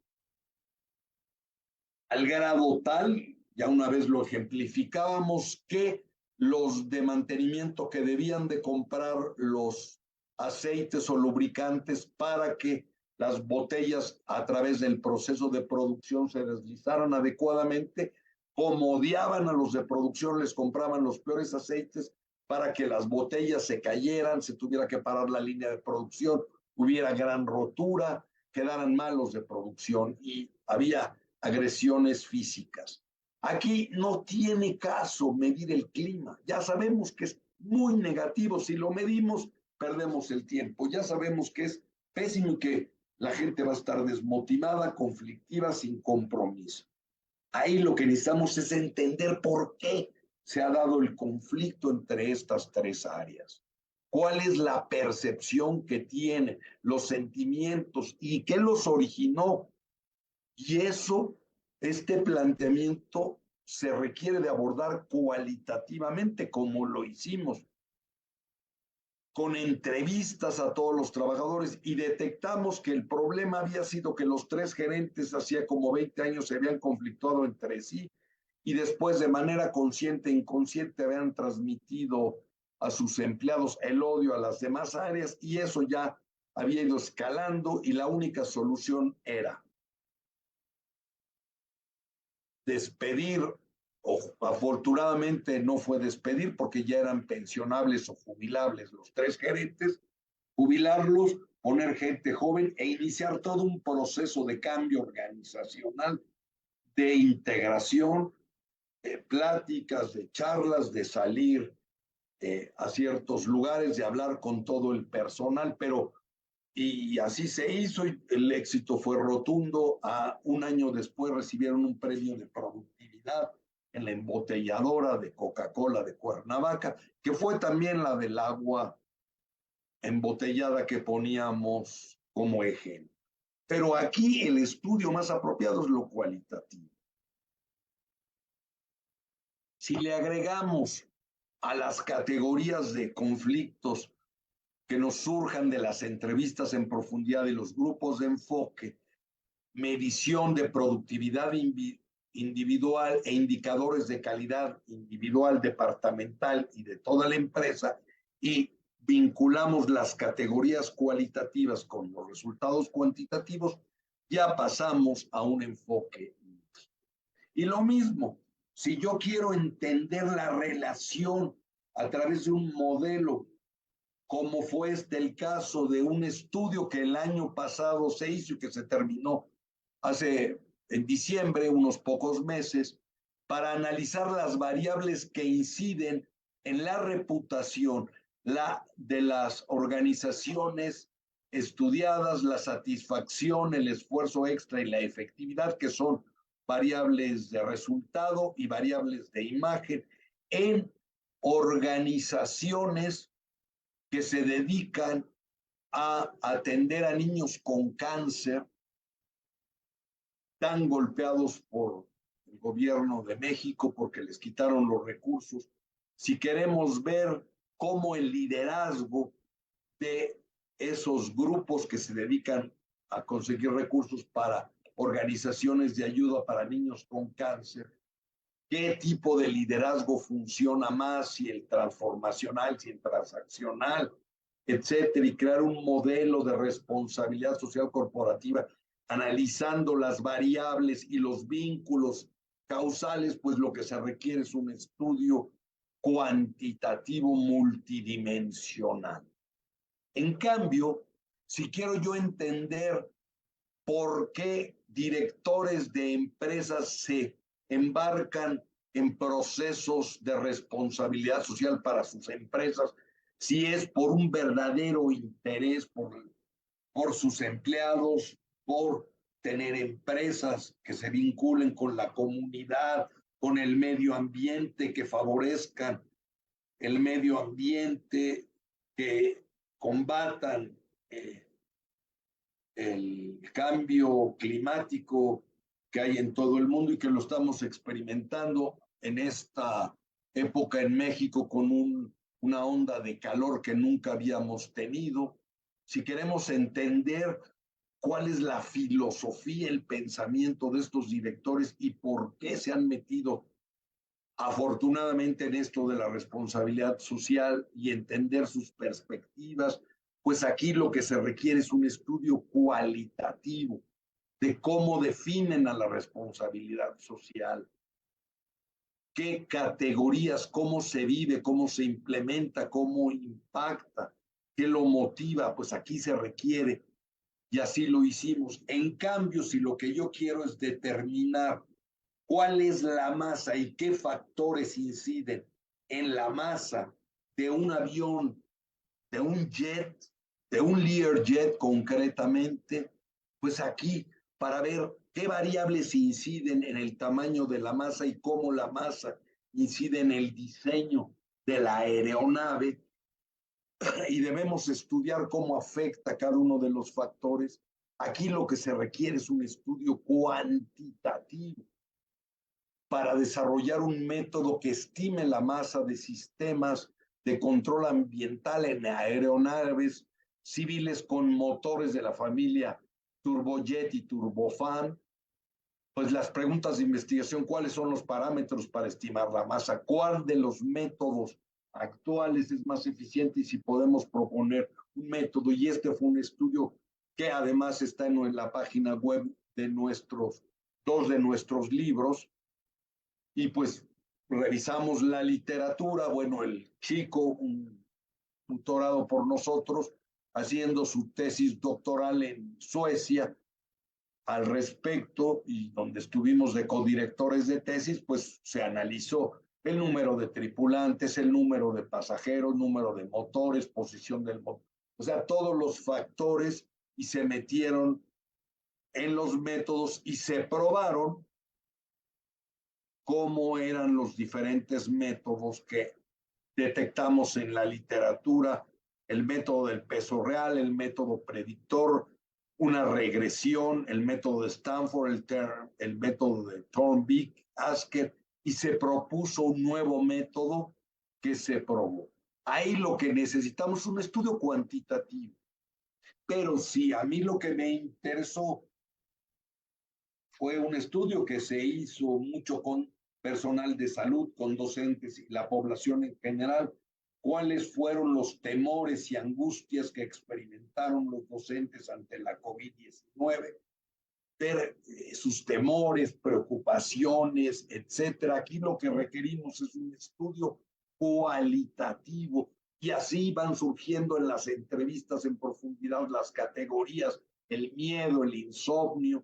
al grado tal, ya una vez lo ejemplificábamos, que los de mantenimiento que debían de comprar los aceites o lubricantes para que las botellas a través del proceso de producción se deslizaran adecuadamente, como odiaban a los de producción, les compraban los peores aceites para que las botellas se cayeran, se tuviera que parar la línea de producción, hubiera gran rotura, quedaran mal los de producción y había agresiones físicas. Aquí no tiene caso medir el clima. Ya sabemos que es muy negativo. Si lo medimos, perdemos el tiempo. Ya sabemos que es pésimo y que la gente va a estar desmotivada, conflictiva, sin compromiso. Ahí lo que necesitamos es entender por qué se ha dado el conflicto entre estas tres áreas. ¿Cuál es la percepción que tienen, los sentimientos y qué los originó? Y eso, este planteamiento se requiere de abordar cualitativamente, como lo hicimos, con entrevistas a todos los trabajadores, y detectamos que el problema había sido que los tres gerentes hacía como 20 años se habían conflictuado entre sí y después de manera consciente e inconsciente habían transmitido a sus empleados el odio a las demás áreas, y eso ya había ido escalando y la única solución era despedir, o afortunadamente no fue despedir porque ya eran pensionables o jubilables los tres gerentes, jubilarlos, poner gente joven e iniciar todo un proceso de cambio organizacional, de integración, de pláticas, de charlas, de salir a ciertos lugares, de hablar con todo el personal, pero y así se hizo y el éxito fue rotundo. Un año después recibieron un premio de productividad en la embotelladora de Coca-Cola de Cuernavaca, que fue también la del agua embotellada que poníamos como ejemplo. Pero aquí el estudio más apropiado es lo cualitativo. Si le agregamos a las categorías de conflictos que nos surjan de las entrevistas en profundidad y los grupos de enfoque, medición de productividad individual e indicadores de calidad individual, departamental y de toda la empresa, y vinculamos las categorías cualitativas con los resultados cuantitativos, ya pasamos a un enfoque. Y lo mismo, si yo quiero entender la relación a través de un modelo, como fue el caso de un estudio que el año pasado se hizo y que se terminó en diciembre, unos pocos meses, para analizar las variables que inciden en la reputación de las organizaciones estudiadas, la satisfacción, el esfuerzo extra y la efectividad, que son variables de resultado y variables de imagen en organizaciones que se dedican a atender a niños con cáncer tan golpeados por el gobierno de México porque les quitaron los recursos. Si queremos ver cómo el liderazgo de esos grupos que se dedican a conseguir recursos para organizaciones de ayuda para niños con cáncer, qué tipo de liderazgo funciona más, si el transformacional, si el transaccional, etcétera, y crear un modelo de responsabilidad social corporativa, analizando las variables y los vínculos causales, pues lo que se requiere es un estudio cuantitativo multidimensional. En cambio, si quiero yo entender por qué directores de empresas se embarcan en procesos de responsabilidad social para sus empresas, si es por un verdadero interés por sus empleados, por tener empresas que se vinculen con la comunidad, con el medio ambiente, que favorezcan el medio ambiente, que combatan el cambio climático que hay en todo el mundo y que lo estamos experimentando en esta época en México con una onda de calor que nunca habíamos tenido. Si queremos entender cuál es la filosofía, el pensamiento de estos directores y por qué se han metido afortunadamente en esto de la responsabilidad social y entender sus perspectivas, pues aquí lo que se requiere es un estudio cualitativo de cómo definen a la responsabilidad social, qué categorías, cómo se vive, cómo se implementa, cómo impacta, qué lo motiva, pues aquí se requiere y así lo hicimos. En cambio, si lo que yo quiero es determinar cuál es la masa y qué factores inciden en la masa de un avión, de un jet, de un Learjet concretamente, pues aquí para ver qué variables inciden en el tamaño de la masa y cómo la masa incide en el diseño de la aeronave, y debemos estudiar cómo afecta cada uno de los factores. Aquí lo que se requiere es un estudio cuantitativo para desarrollar un método que estime la masa de sistemas de control ambiental en aeronaves civiles con motores de la familia turbojet y turbofan. Pues las preguntas de investigación: ¿cuáles son los parámetros para estimar la masa? ¿Cuál de los métodos actuales es más eficiente? Y si podemos proponer un método. Y este fue un estudio que además está en la página web de dos de nuestros libros. Y pues revisamos la literatura. Bueno, el chico, un tutorado por nosotros, haciendo su tesis doctoral en Suecia al respecto, y donde estuvimos de codirectores de tesis, pues se analizó el número de tripulantes, el número de pasajeros, número de motores, posición del motor, o sea, todos los factores, y se metieron en los métodos y se probaron cómo eran los diferentes métodos que detectamos en la literatura: el método del peso real, el método predictor, una regresión, el método de Stanford, el método de Thornbeck, Asker, y se propuso un nuevo método que se probó. Ahí lo que necesitamos es un estudio cuantitativo. Pero sí, a mí lo que me interesó fue un estudio que se hizo mucho con personal de salud, con docentes y la población en general. ¿Cuáles fueron los temores y angustias que experimentaron los docentes ante la COVID-19? Ver sus temores, preocupaciones, etcétera. Aquí lo que requerimos es un estudio cualitativo, y así van surgiendo en las entrevistas en profundidad las categorías: el miedo, el insomnio,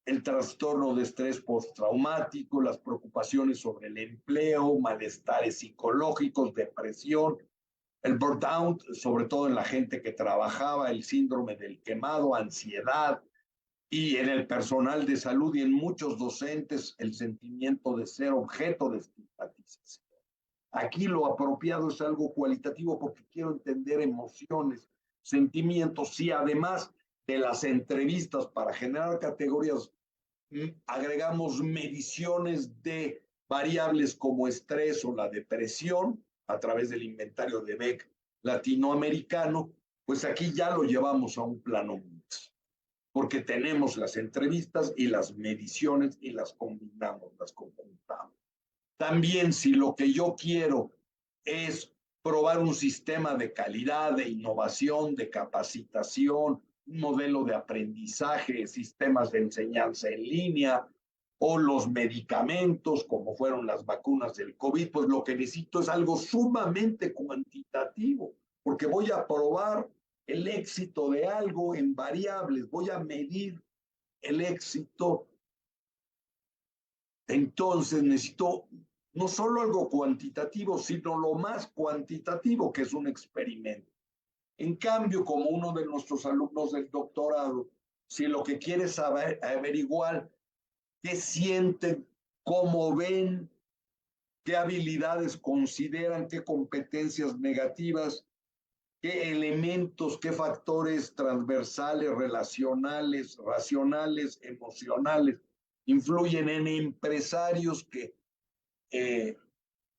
el trastorno de estrés postraumático, las preocupaciones sobre el empleo, malestares psicológicos, depresión, el burnout, sobre todo en la gente que trabajaba, el síndrome del quemado, ansiedad, y en el personal de salud y en muchos docentes el sentimiento de ser objeto de estigmatización. Aquí lo apropiado es algo cualitativo, porque quiero entender emociones, sentimientos, y además de las entrevistas para generar categorías, agregamos mediciones de variables como estrés o la depresión a través del inventario de Beck latinoamericano. Pues aquí ya lo llevamos a un plano mix. porque tenemos las entrevistas y las mediciones y las combinamos, las conjuntamos. También si lo que yo quiero es probar un sistema de calidad, de innovación, de capacitación, un modelo de aprendizaje, sistemas de enseñanza en línea o los medicamentos, como fueron las vacunas del COVID, pues lo que necesito es algo sumamente cuantitativo, porque voy a probar el éxito de algo en variables, voy a medir el éxito. Entonces necesito no solo algo cuantitativo, sino lo más cuantitativo, que es un experimento. En cambio, como uno de nuestros alumnos del doctorado, si lo que quiere es averiguar qué sienten, cómo ven, qué habilidades consideran, qué competencias negativas, qué elementos, qué factores transversales, relacionales, racionales, emocionales influyen en empresarios que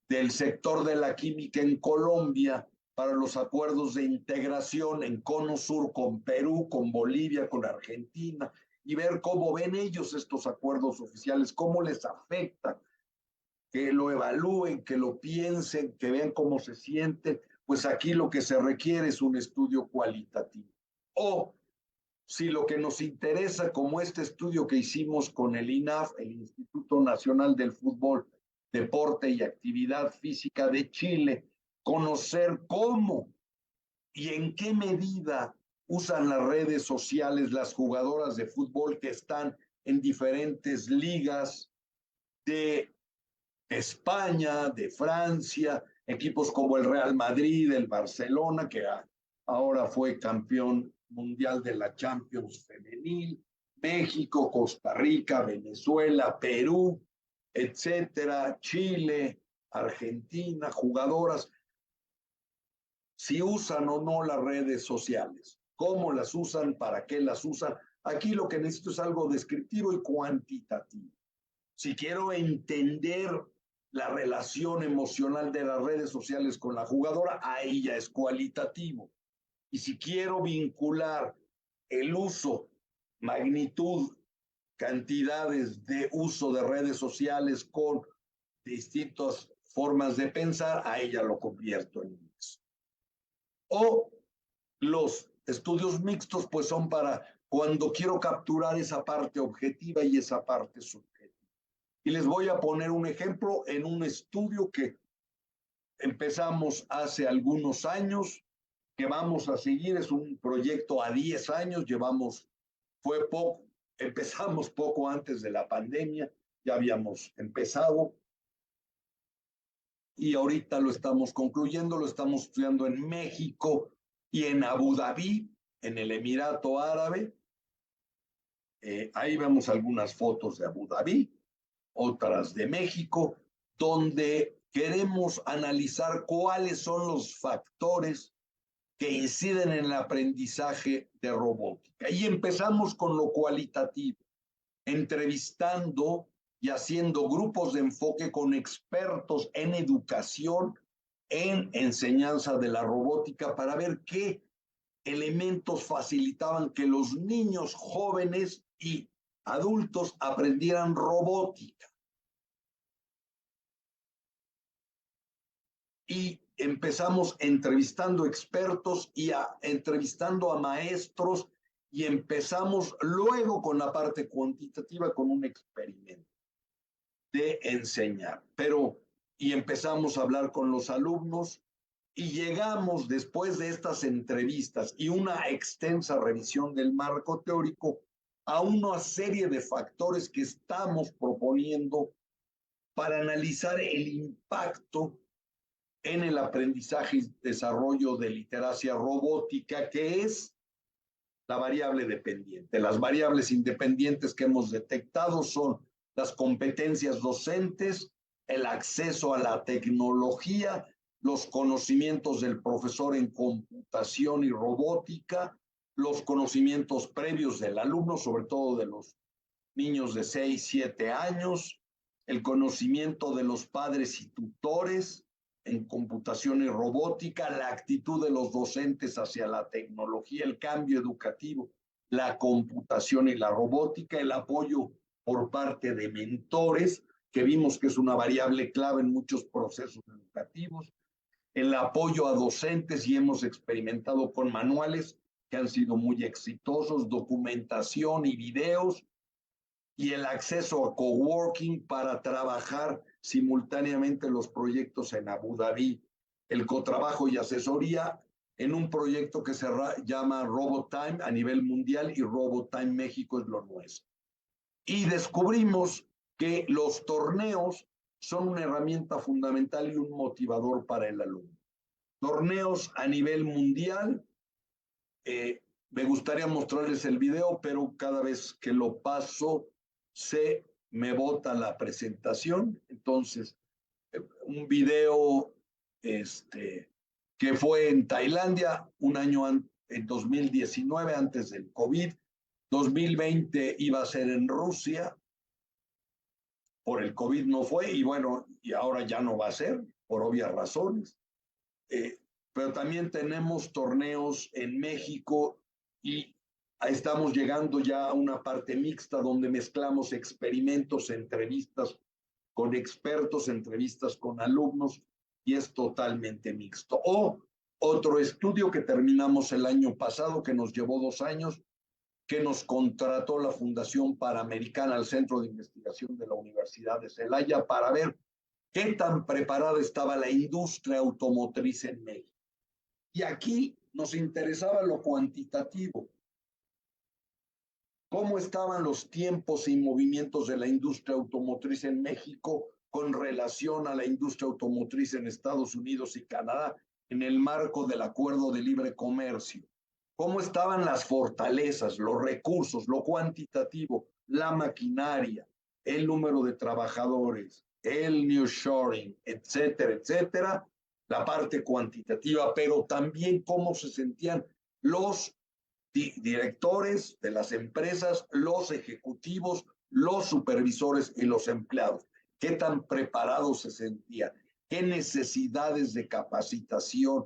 del sector de la química en Colombia para los acuerdos de integración en Cono Sur con Perú, con Bolivia, con Argentina, y ver cómo ven ellos estos acuerdos oficiales, cómo les afecta, que lo evalúen, que lo piensen, que vean cómo se sienten. Pues aquí lo que se requiere es un estudio cualitativo. O si lo que nos interesa, como este estudio que hicimos con el INAF, el Instituto Nacional del Fútbol, Deporte y Actividad Física de Chile, conocer cómo y en qué medida usan las redes sociales las jugadoras de fútbol que están en diferentes ligas de España, de Francia, equipos como el Real Madrid, el Barcelona, que ahora fue campeón mundial de la Champions femenil, México, Costa Rica, Venezuela, Perú, etcétera, Chile, Argentina, jugadoras, si usan o no las redes sociales, cómo las usan, para qué las usan. Aquí lo que necesito es algo descriptivo y cuantitativo. Si quiero entender la relación emocional de las redes sociales con la jugadora, ahí ya es cualitativo. Y si quiero vincular el uso, magnitud, cantidades de uso de redes sociales con distintas formas de pensar, ahí ya lo convierto en mixto. O los estudios mixtos, pues son para cuando quiero capturar esa parte objetiva y esa parte subjetiva. Y les voy a poner un ejemplo en un estudio que empezamos hace algunos años, que vamos a seguir, es un proyecto a 10 años, empezamos poco antes de la pandemia, ya habíamos empezado, y ahorita lo estamos concluyendo, lo estamos estudiando en México y en Abu Dhabi, en el Emirato Árabe. Ahí vemos algunas fotos de Abu Dhabi, otras de México, donde queremos analizar cuáles son los factores que inciden en el aprendizaje de robótica. Y empezamos con lo cualitativo, entrevistando y haciendo grupos de enfoque con expertos en educación, en enseñanza de la robótica, para ver qué elementos facilitaban que los niños jóvenes y adultos aprendieran robótica. Y empezamos entrevistando expertos y entrevistando a maestros, y empezamos luego con la parte cuantitativa, con un experimento de enseñar. Y empezamos a hablar con los alumnos y llegamos, después de estas entrevistas y una extensa revisión del marco teórico, a una serie de factores que estamos proponiendo para analizar el impacto en el aprendizaje y desarrollo de literacia robótica, que es la variable dependiente. Las variables independientes que hemos detectado son las competencias docentes, el acceso a la tecnología, los conocimientos del profesor en computación y robótica, los conocimientos previos del alumno, sobre todo de los niños de 6, 7 años, el conocimiento de los padres y tutores en computación y robótica, la actitud de los docentes hacia la tecnología, el cambio educativo la computación y la robótica, el apoyo por parte de mentores, que vimos que es una variable clave en muchos procesos educativos, el apoyo a docentes y hemos experimentado con manuales que han sido muy exitosos, documentación y videos, y el acceso a coworking para trabajar simultáneamente los proyectos en Abu Dhabi, el cotrabajo y asesoría en un proyecto que se llama RobotTime a nivel mundial y RobotTime México es lo nuestro. Y descubrimos que los torneos son una herramienta fundamental y un motivador para el alumno. Torneos a nivel mundial, me gustaría mostrarles el video, pero cada vez que lo paso se me bota la presentación. Entonces, un video que fue en Tailandia un año en 2019, antes del COVID. 2020 iba a ser en Rusia, por el COVID no fue, y bueno, y ahora ya no va a ser, por obvias razones. Pero también tenemos torneos en México y estamos llegando ya a una parte mixta donde mezclamos experimentos, entrevistas con expertos, entrevistas con alumnos, y es totalmente mixto. O otro estudio que terminamos el año pasado, que nos llevó 2 años, que nos contrató la Fundación Panamericana al Centro de Investigación de la Universidad de Celaya para ver qué tan preparada estaba la industria automotriz en México. Y aquí nos interesaba lo cuantitativo. ¿Cómo estaban los tiempos y movimientos de la industria automotriz en México con relación a la industria automotriz en Estados Unidos y Canadá en el marco del Acuerdo de Libre Comercio? ¿Cómo estaban las fortalezas, los recursos, lo cuantitativo, la maquinaria, el número de trabajadores, el nearshoring, etcétera, etcétera? La parte cuantitativa, pero también cómo se sentían los directores de las empresas, los ejecutivos, los supervisores y los empleados. ¿Qué tan preparados se sentían? ¿Qué necesidades de capacitación,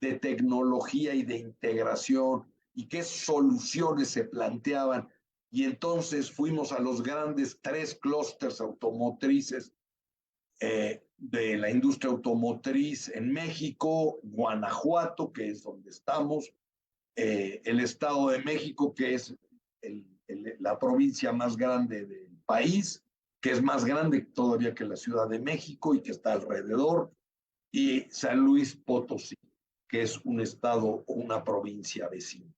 de tecnología y de integración y qué soluciones se planteaban? Y entonces fuimos a los grandes 3 clústeres automotrices de la industria automotriz en México, Guanajuato, que es donde estamos, el Estado de México, que es la provincia más grande del país, que es más grande todavía que la Ciudad de México y que está alrededor, y San Luis Potosí, que es un estado o una provincia vecina.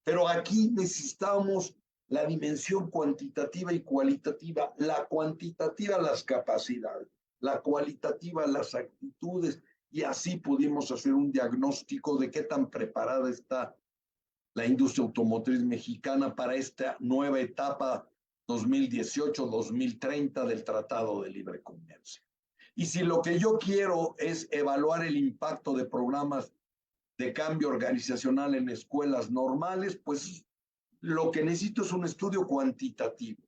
Pero aquí necesitamos la dimensión cuantitativa y cualitativa. La cuantitativa, las capacidades, la cualitativa, las actitudes, y así pudimos hacer un diagnóstico de qué tan preparada está la industria automotriz mexicana para esta nueva etapa 2018-2030 del Tratado de Libre Comercio. Y si lo que yo quiero es evaluar el impacto de programas de cambio organizacional en escuelas normales, pues lo que necesito es un estudio cuantitativo.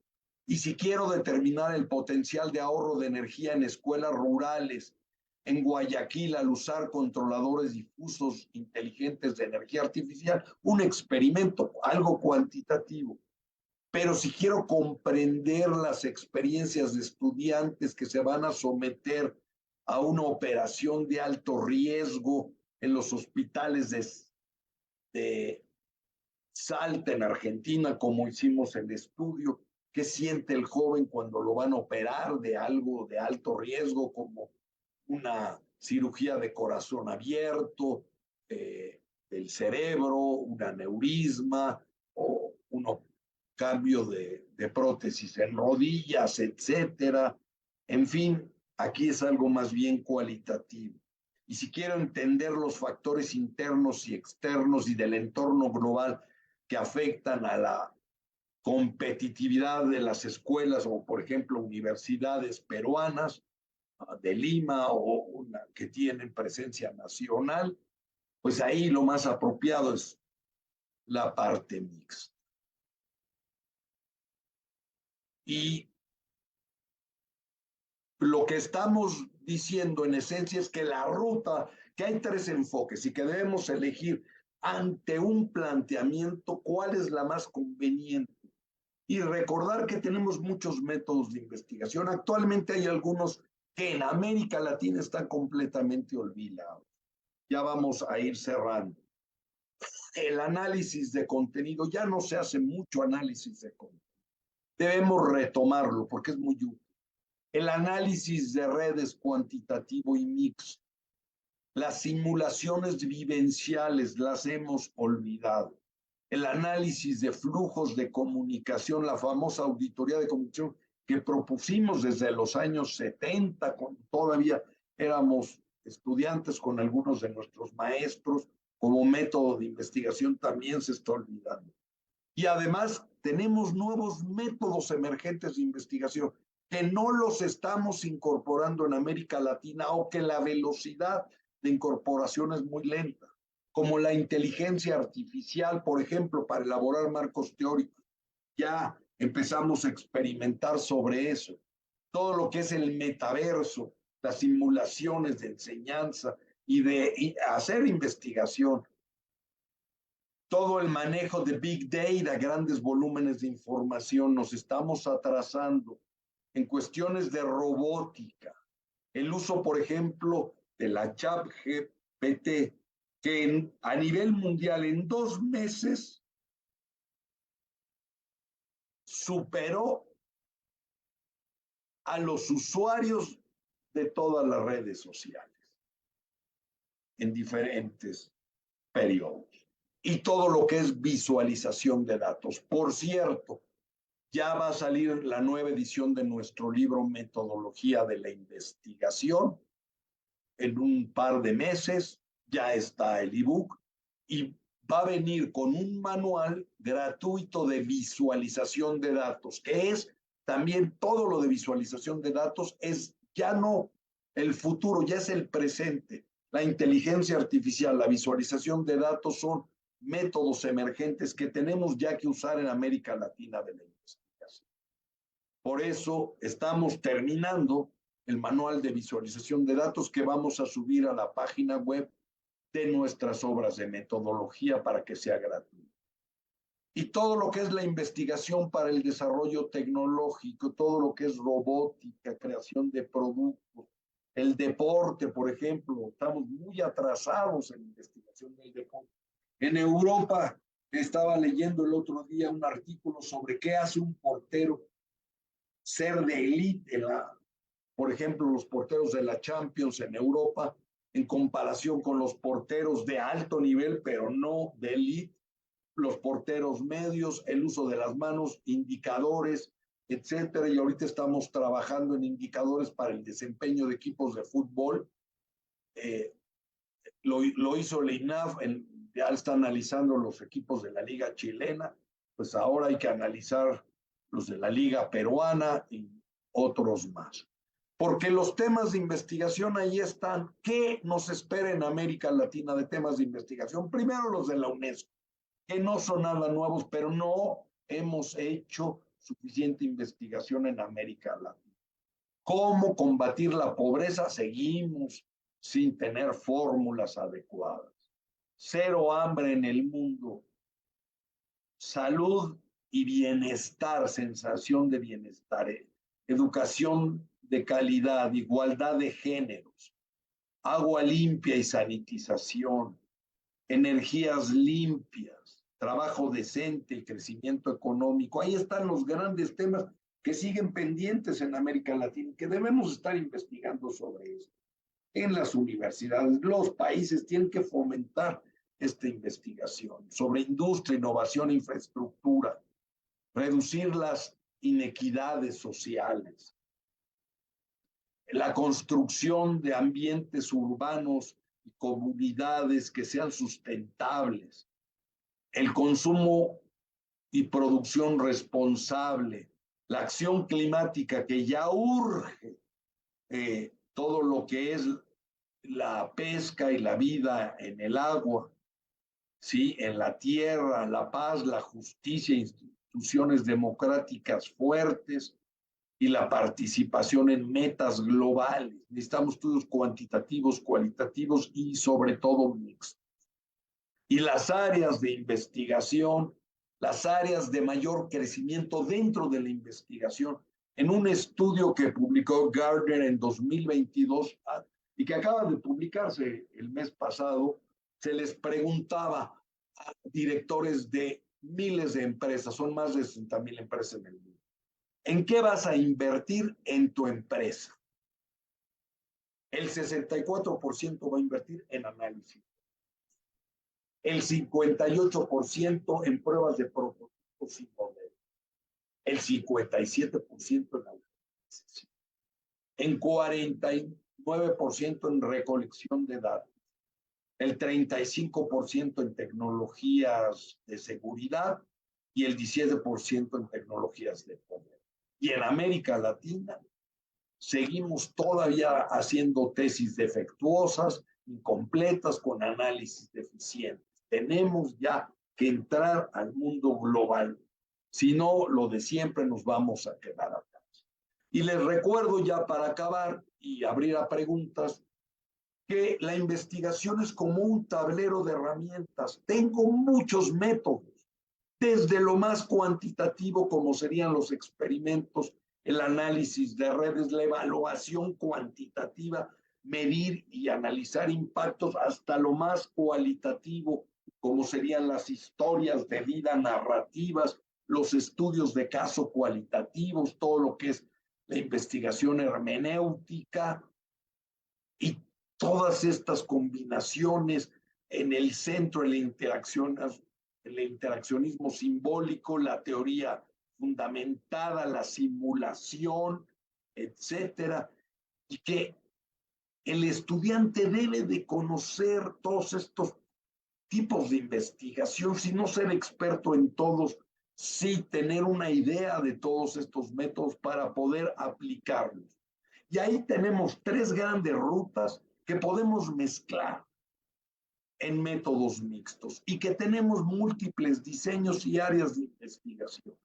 Y si quiero determinar el potencial de ahorro de energía en escuelas rurales, en Guayaquil, al usar controladores difusos inteligentes de energía artificial, un experimento, algo cuantitativo. Pero si quiero comprender las experiencias de estudiantes que se van a someter a una operación de alto riesgo en los hospitales de Salta, en Argentina, como hicimos el estudio, ¿qué siente el joven cuando lo van a operar de algo de alto riesgo, como una cirugía de corazón abierto, del cerebro, un aneurisma o un cambio de prótesis en rodillas, etcétera? En fin, aquí es algo más bien cualitativo. Y si quiero entender los factores internos y externos y del entorno global que afectan a la competitividad de las escuelas o, por ejemplo, universidades peruanas de Lima o una que tienen presencia nacional, pues ahí lo más apropiado es la parte mixta. Y lo que estamos diciendo en esencia es que la ruta, que hay 3 enfoques y que debemos elegir ante un planteamiento cuál es la más conveniente. Y recordar que tenemos muchos métodos de investigación. Actualmente hay algunos que en América Latina están completamente olvidados. Ya vamos a ir cerrando. El análisis de contenido, ya no se hace mucho análisis de contenido. Debemos retomarlo porque es muy útil. El análisis de redes cuantitativo y mixto. Las simulaciones vivenciales las hemos olvidado. El análisis de flujos de comunicación, la famosa auditoría de comunicación que propusimos desde los años 70, cuando todavía éramos estudiantes con algunos de nuestros maestros, como método de investigación también se está olvidando. Y además tenemos nuevos métodos emergentes de investigación que no los estamos incorporando en América Latina o que la velocidad de incorporación es muy lenta, como la inteligencia artificial, por ejemplo, para elaborar marcos teóricos. Ya empezamos a experimentar sobre eso. Todo lo que es el metaverso, las simulaciones de enseñanza y hacer investigación. Todo el manejo de Big Data, grandes volúmenes de información, nos estamos atrasando en cuestiones de robótica. El uso, por ejemplo, de la ChatGPT, que a nivel mundial en 2 meses superó a los usuarios de todas las redes sociales en diferentes periodos. Y todo lo que es visualización de datos. Por cierto, ya va a salir la nueva edición de nuestro libro Metodología de la Investigación. En un par de meses ya está el ebook y va a venir con un manual gratuito de visualización de datos, que es también todo lo de visualización de datos, es ya no el futuro, ya es el presente. La inteligencia artificial, la visualización de datos son métodos emergentes que tenemos ya que usar en América Latina de la investigación. Por eso estamos terminando el manual de visualización de datos que vamos a subir a la página web de nuestras obras de metodología para que sea gratuito. Y todo lo que es la investigación para el desarrollo tecnológico, todo lo que es robótica, creación de productos, el deporte, por ejemplo, estamos muy atrasados en la investigación del deporte. En Europa, estaba leyendo el otro día un artículo sobre qué hace un portero ser de élite, por ejemplo, los porteros de la Champions en Europa, en comparación con los porteros de alto nivel, pero no de élite, los porteros medios, el uso de las manos, indicadores, etcétera. Y ahorita estamos trabajando en indicadores para el desempeño de equipos de fútbol. Lo hizo la INAF, ya está analizando los equipos de la Liga Chilena, pues ahora hay que analizar los de la Liga Peruana y otros más. Porque los temas de investigación ahí están. ¿Qué nos espera en América Latina de temas de investigación? Primero los de la UNESCO, que no son nada nuevos, pero no hemos hecho suficiente investigación en América Latina. ¿Cómo combatir la pobreza? Seguimos sin tener fórmulas adecuadas. Cero hambre en el mundo. Salud y bienestar, sensación de bienestar. Educación de calidad, igualdad de géneros, agua limpia y sanitización, energías limpias, trabajo decente y crecimiento económico. Ahí están los grandes temas que siguen pendientes en América Latina, que debemos estar investigando sobre esto. En las universidades, los países tienen que fomentar esta investigación sobre industria, innovación, infraestructura, reducir las inequidades sociales, la construcción de ambientes urbanos y comunidades que sean sustentables, el consumo y producción responsable, la acción climática que ya urge, todo lo que es la pesca y la vida en el agua, ¿sí? En la tierra, la paz, la justicia, instituciones democráticas fuertes y la participación en metas globales. Necesitamos estudios cuantitativos, cualitativos y sobre todo mixtos. Y las áreas de investigación, las áreas de mayor crecimiento dentro de la investigación, en un estudio que publicó Gartner en 2022 y que acaba de publicarse el mes pasado, se les preguntaba a directores de miles de empresas, son más de 60,000 empresas en el mundo, ¿en qué vas a invertir en tu empresa? El 64% va a invertir en análisis, el 58% en pruebas de prototipos y modelos, el 57% en automatización, en 49% en recolección de datos, el 35% en tecnologías de seguridad y el 17% en tecnologías de poder. Y en América Latina seguimos todavía haciendo tesis defectuosas, incompletas, con análisis deficientes. Tenemos ya que entrar al mundo global. Si no, lo de siempre nos vamos a quedar atrás. Y les recuerdo ya para acabar y abrir a preguntas que la investigación es como un tablero de herramientas. Tengo muchos métodos, desde lo más cuantitativo como serían los experimentos, el análisis de redes, la evaluación cuantitativa, medir y analizar impactos, hasta lo más cualitativo como serían las historias de vida narrativas, los estudios de caso cualitativos, todo lo que es la investigación hermenéutica y todas estas combinaciones en el centro de la interacción, el interaccionismo simbólico, la teoría fundamentada, la simulación, etcétera, y que el estudiante debe de conocer todos estos tipos de investigación, si no ser experto en todos, sí tener una idea de todos estos métodos para poder aplicarlos. Y ahí tenemos 3 grandes rutas que podemos mezclar en métodos mixtos y que tenemos múltiples diseños y áreas de investigación.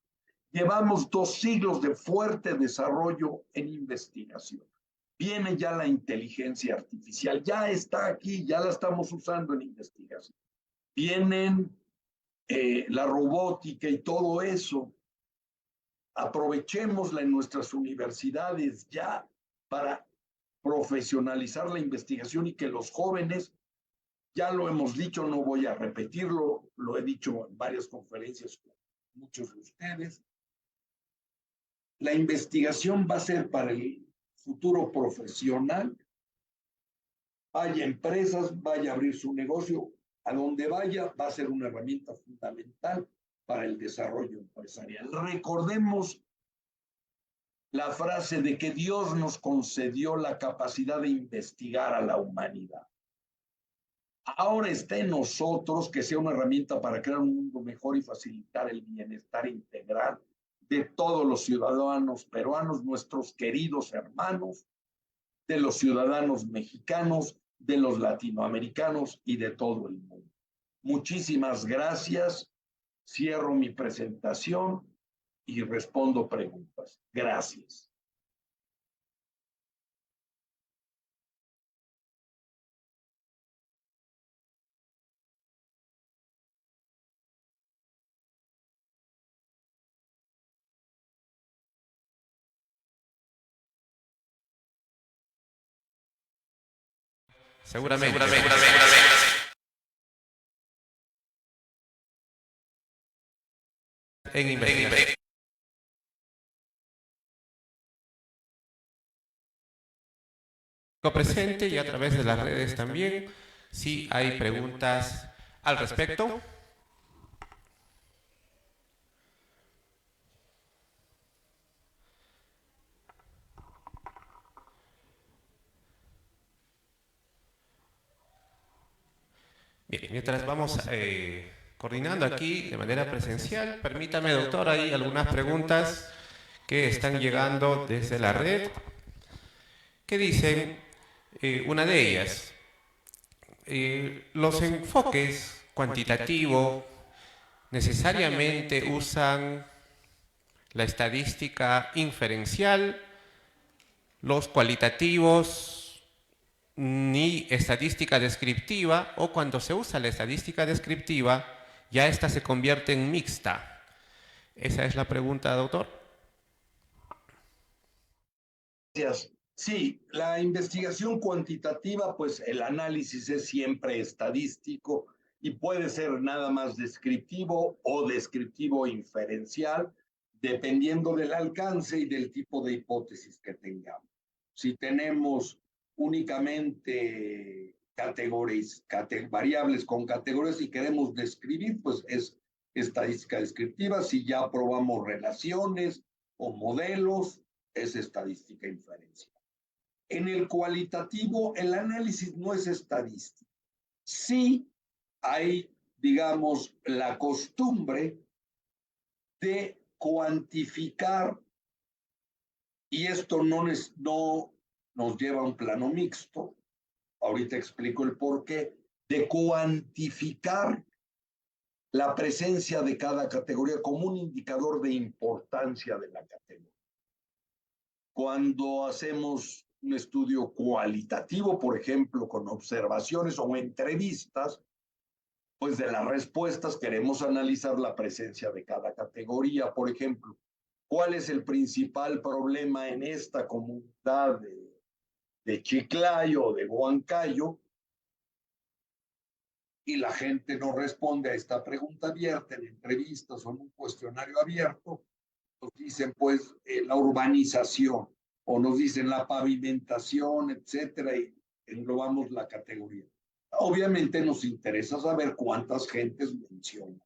Llevamos 2 siglos de fuerte desarrollo en investigación. Viene ya la inteligencia artificial, ya está aquí, ya la estamos usando en investigación. Vienen la robótica y todo eso. Aprovechémosla en nuestras universidades ya para profesionalizar la investigación y que los jóvenes, ya lo hemos dicho, no voy a repetirlo, lo he dicho en varias conferencias con muchos de ustedes, la investigación va a ser para el futuro profesional, vaya a empresas, vaya a abrir su negocio, a donde vaya va a ser una herramienta fundamental para el desarrollo empresarial. Recordemos la frase de que Dios nos concedió la capacidad de investigar a la humanidad. Ahora está en nosotros que sea una herramienta para crear un mundo mejor y facilitar el bienestar integral de todos los ciudadanos peruanos, nuestros queridos hermanos, de los ciudadanos mexicanos, de los latinoamericanos y de todo el mundo. Muchísimas gracias. Cierro mi presentación y respondo preguntas. Gracias. Seguramente. En investigación. Presente y a través de las redes también, si hay preguntas al respecto. Bien, mientras vamos coordinando aquí de manera presencial, permítame, doctor, hay algunas preguntas que están llegando desde la red, que dicen, una de ellas, los enfoques cuantitativos necesariamente usan la estadística inferencial, los cualitativos ni estadística descriptiva, o cuando se usa la estadística descriptiva, ya esta se convierte en mixta. Esa es la pregunta, doctor. Gracias. Sí, la investigación cuantitativa, pues el análisis es siempre estadístico y puede ser nada más descriptivo o descriptivo inferencial, dependiendo del alcance y del tipo de hipótesis que tengamos. Si tenemos únicamente variables con categorías y queremos describir, pues es estadística descriptiva. Si ya probamos relaciones o modelos, es estadística inferencial. En el cualitativo, el análisis no es estadístico. Sí hay, digamos, la costumbre de cuantificar, y esto no nos lleva a un plano mixto, ahorita explico el porqué, de cuantificar la presencia de cada categoría como un indicador de importancia de la categoría. Cuando hacemos un estudio cualitativo, por ejemplo, con observaciones o entrevistas, pues de las respuestas queremos analizar la presencia de cada categoría. Por ejemplo, ¿cuál es el principal problema en esta comunidad de Chiclayo o de Huancayo? Y la gente no responde a esta pregunta abierta en entrevistas o en un cuestionario abierto. Nos dicen, pues, la urbanización, o nos dicen la pavimentación, etcétera, y englobamos la categoría. Obviamente nos interesa saber cuántas gentes mencionan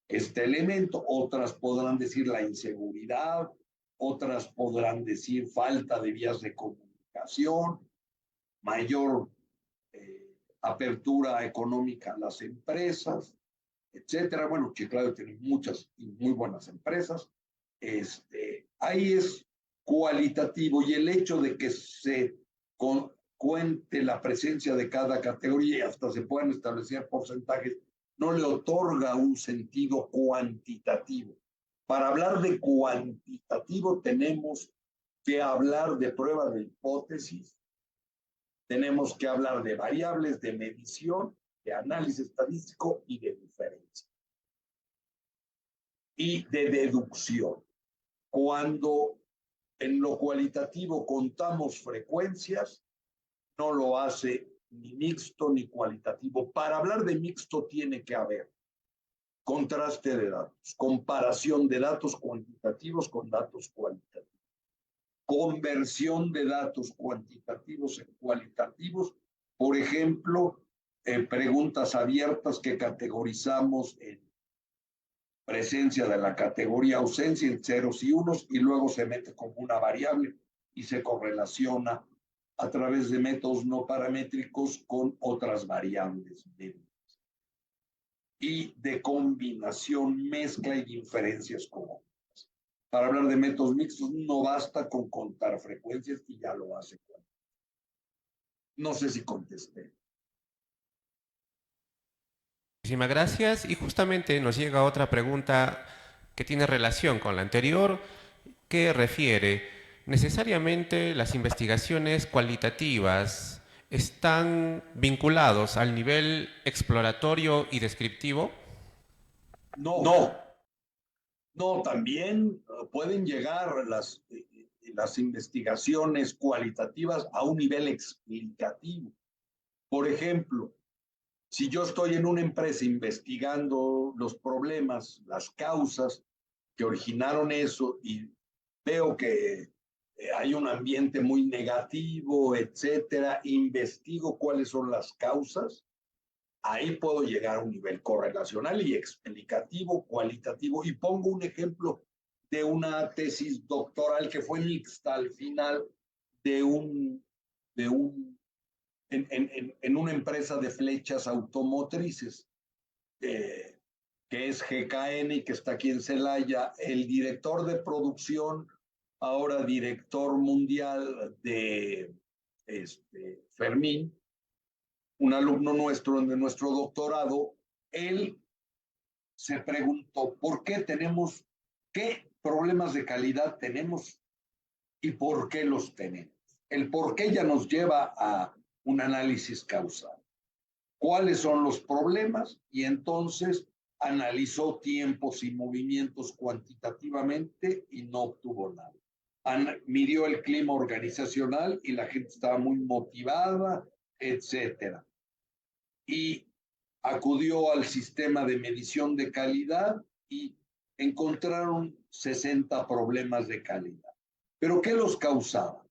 este elemento. Otras podrán decir la inseguridad, otras podrán decir falta de vías de comunicación, mayor apertura económica a las empresas, etcétera. Bueno, Chiclayo tiene muchas y muy buenas empresas. Ahí es cualitativo, y el hecho de que se cuente la presencia de cada categoría y hasta se puedan establecer porcentajes no le otorga un sentido cuantitativo. Para hablar de cuantitativo tenemos que hablar de pruebas de hipótesis, tenemos que hablar de variables, de medición, de análisis estadístico y de diferencia. Y de deducción. Cuando en lo cualitativo contamos frecuencias, no lo hace ni mixto ni cualitativo. Para hablar de mixto tiene que haber contraste de datos, comparación de datos cuantitativos con datos cualitativos, conversión de datos cuantitativos en cualitativos. Por ejemplo, preguntas abiertas que categorizamos en presencia de la categoría ausencia en ceros y unos, y luego se mete como una variable y se correlaciona a través de métodos no paramétricos con otras variables y de combinación, mezcla y inferencias comunes. Para hablar de métodos mixtos no basta con contar frecuencias y ya lo hace. No sé si contesté. Muchísimas gracias. Y justamente nos llega otra pregunta que tiene relación con la anterior, que refiere: ¿necesariamente las investigaciones cualitativas están vinculados al nivel exploratorio y descriptivo? No, también pueden llegar las investigaciones cualitativas a un nivel explicativo. Por ejemplo, si yo estoy en una empresa investigando los problemas, las causas que originaron eso, y veo que hay un ambiente muy negativo, etcétera, investigo cuáles son las causas, ahí puedo llegar a un nivel correlacional y explicativo, cualitativo. Y pongo un ejemplo de una tesis doctoral que fue mixta al final en una empresa de flechas automotrices, que es GKN y que está aquí en Celaya. El director de producción, ahora director mundial de Fermín, un alumno nuestro de nuestro doctorado, él se preguntó qué problemas de calidad tenemos y por qué los tenemos. El por qué ya nos lleva a un análisis causal. ¿Cuáles son los problemas? Y entonces analizó tiempos y movimientos cuantitativamente y no obtuvo nada. Midió el clima organizacional y la gente estaba muy motivada, etcétera. Y acudió al sistema de medición de calidad y encontraron 60 problemas de calidad. ¿Pero qué los causaba?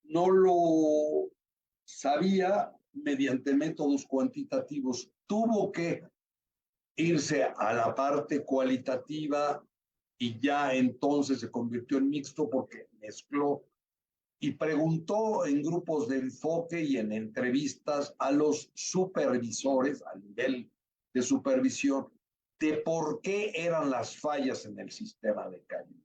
No lo sabía mediante métodos cuantitativos. Tuvo que irse a la parte cualitativa y ya entonces se convirtió en mixto porque mezcló y preguntó en grupos de enfoque y en entrevistas a los supervisores a nivel de supervisión de por qué eran las fallas en el sistema de calidad.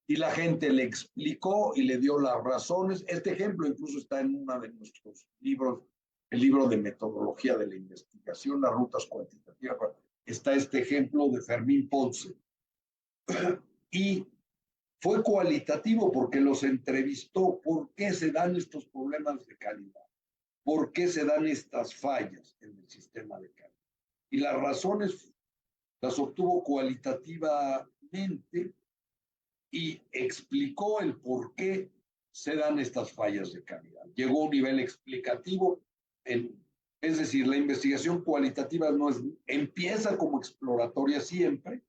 Y la gente le explicó y le dio las razones. Este ejemplo incluso está en uno de nuestros libros, el libro de metodología de la investigación, las rutas cuantitativas. Está este ejemplo de Fermín Ponce. Y fue cualitativo porque los entrevistó. ¿Por qué se dan estos problemas de calidad? ¿Por qué se dan estas fallas en el sistema de calidad? Y las razones las obtuvo cualitativamente y explicó el por qué se dan estas fallas de calidad. Llegó a un nivel explicativo, es decir, la investigación cualitativa no es, empieza como exploratoria siempre,